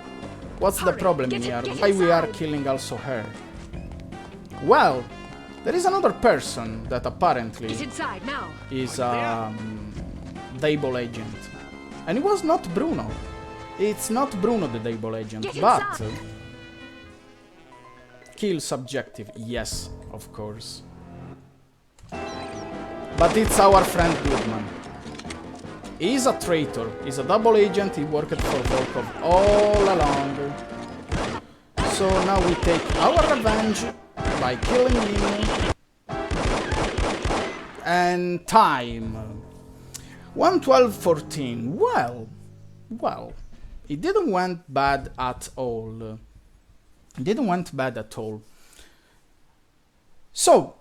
Speaker 1: What's the problem here? Why we are killing also her? Well, there is another person that apparently is a Dable agent. And it was not Bruno. It's not Bruno the Dable agent, but... kill subjective, yes, of course. But it's our friend Goodman. He's a traitor, he's a double agent, he worked for Volkov all along. So now we take our revenge by killing him. And time. 1:12:14. Well, it didn't went bad at all. It didn't went bad at all. So,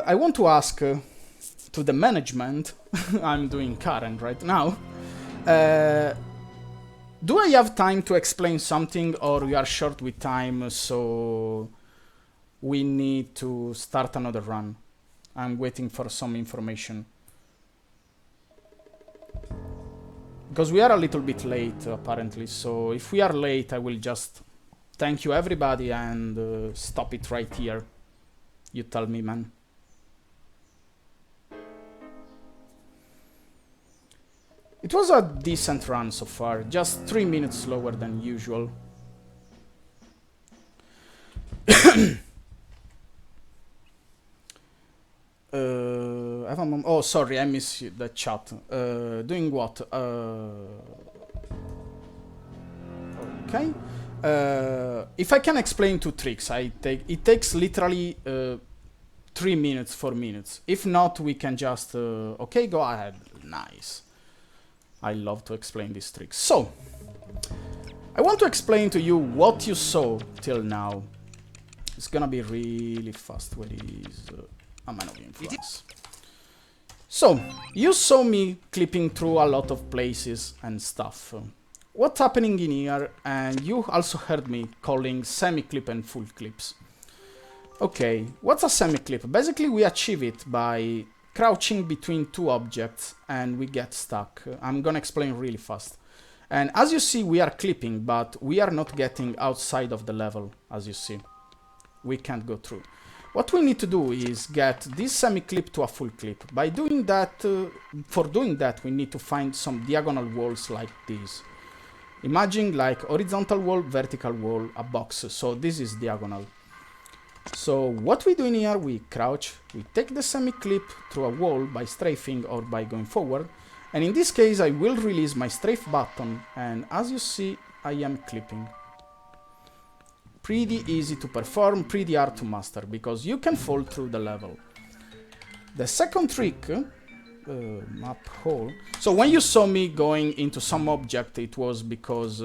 Speaker 1: I want to ask to the management, I'm doing Karen right now, do I have time to explain something or we are short with time so we need to start another run? I'm waiting for some information. Because we are a little bit late, apparently, so if we are late, I will just thank you everybody and stop it right here. You tell me, man. It was a decent run so far, just 3 minutes slower than usual. Oh, sorry, I missed the chat. Doing what? Okay. If I can explain 2 tricks, it takes literally 3 minutes, 4 minutes. If not, we can just... okay, go ahead. Nice. I love to explain these tricks. So, I want to explain to you what you saw till now. It's gonna be really fast. Where is a man of influence? So, you saw me clipping through a lot of places and stuff. What's happening in here? And you also heard me calling semi-clip and full clips. Okay, what's a semi-clip? Basically, we achieve it by crouching between 2 objects and we get stuck. I'm gonna explain really fast. And as you see, we are clipping, but we are not getting outside of the level, as you see. We can't go through. What we need to do is get this semi-clip to a full clip. By doing that, for doing that, we need to find some diagonal walls like this. Imagine like horizontal wall, vertical wall, a box. So this is diagonal. So what we do in here, we crouch, we take the semi-clip through a wall by strafing or by going forward. And in this case, I will release my strafe button. And as you see, I am clipping. Pretty easy to perform, pretty hard to master, because you can fall through the level. The second trick, map hole. So when you saw me going into some object, it was because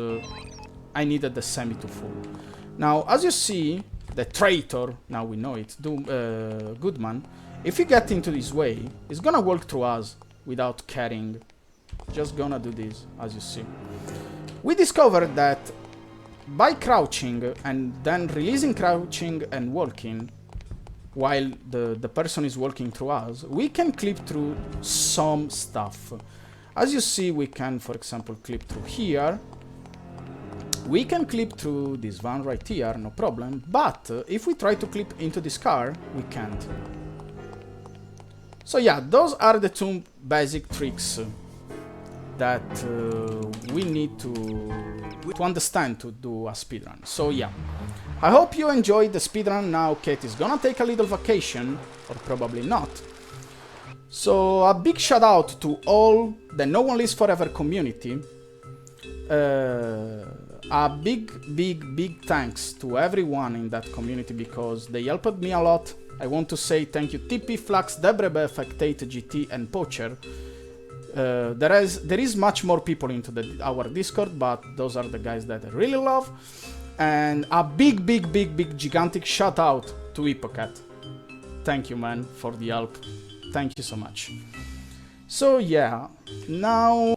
Speaker 1: I needed the semi to fall. Now, as you see, the traitor, now we know it, Goodman, if you get into this way, he's gonna walk through us without caring. Just gonna do this, as you see. We discovered that by crouching and then releasing crouching and walking, while the person is walking through us, we can clip through some stuff. As you see, we can, for example, clip through here. We can clip through this van right here, no problem. But if we try to clip into this car, we can't. So yeah, those are the 2 basic tricks that we need to understand to do a speedrun. So yeah, I hope you enjoyed the speedrun. Now Kate is gonna take a little vacation, or probably not. So a big shout out to all the No One Lives Forever community. A big thanks to everyone in that community, because they helped me a lot. I want to say thank you TP, Flux, Debrebe, Affectate, GT and Poacher. There is much more people into our Discord, but those are the guys that I really love. And a big gigantic shout out to Hippocat. Thank you, man, for the help. Thank you so much. So yeah, now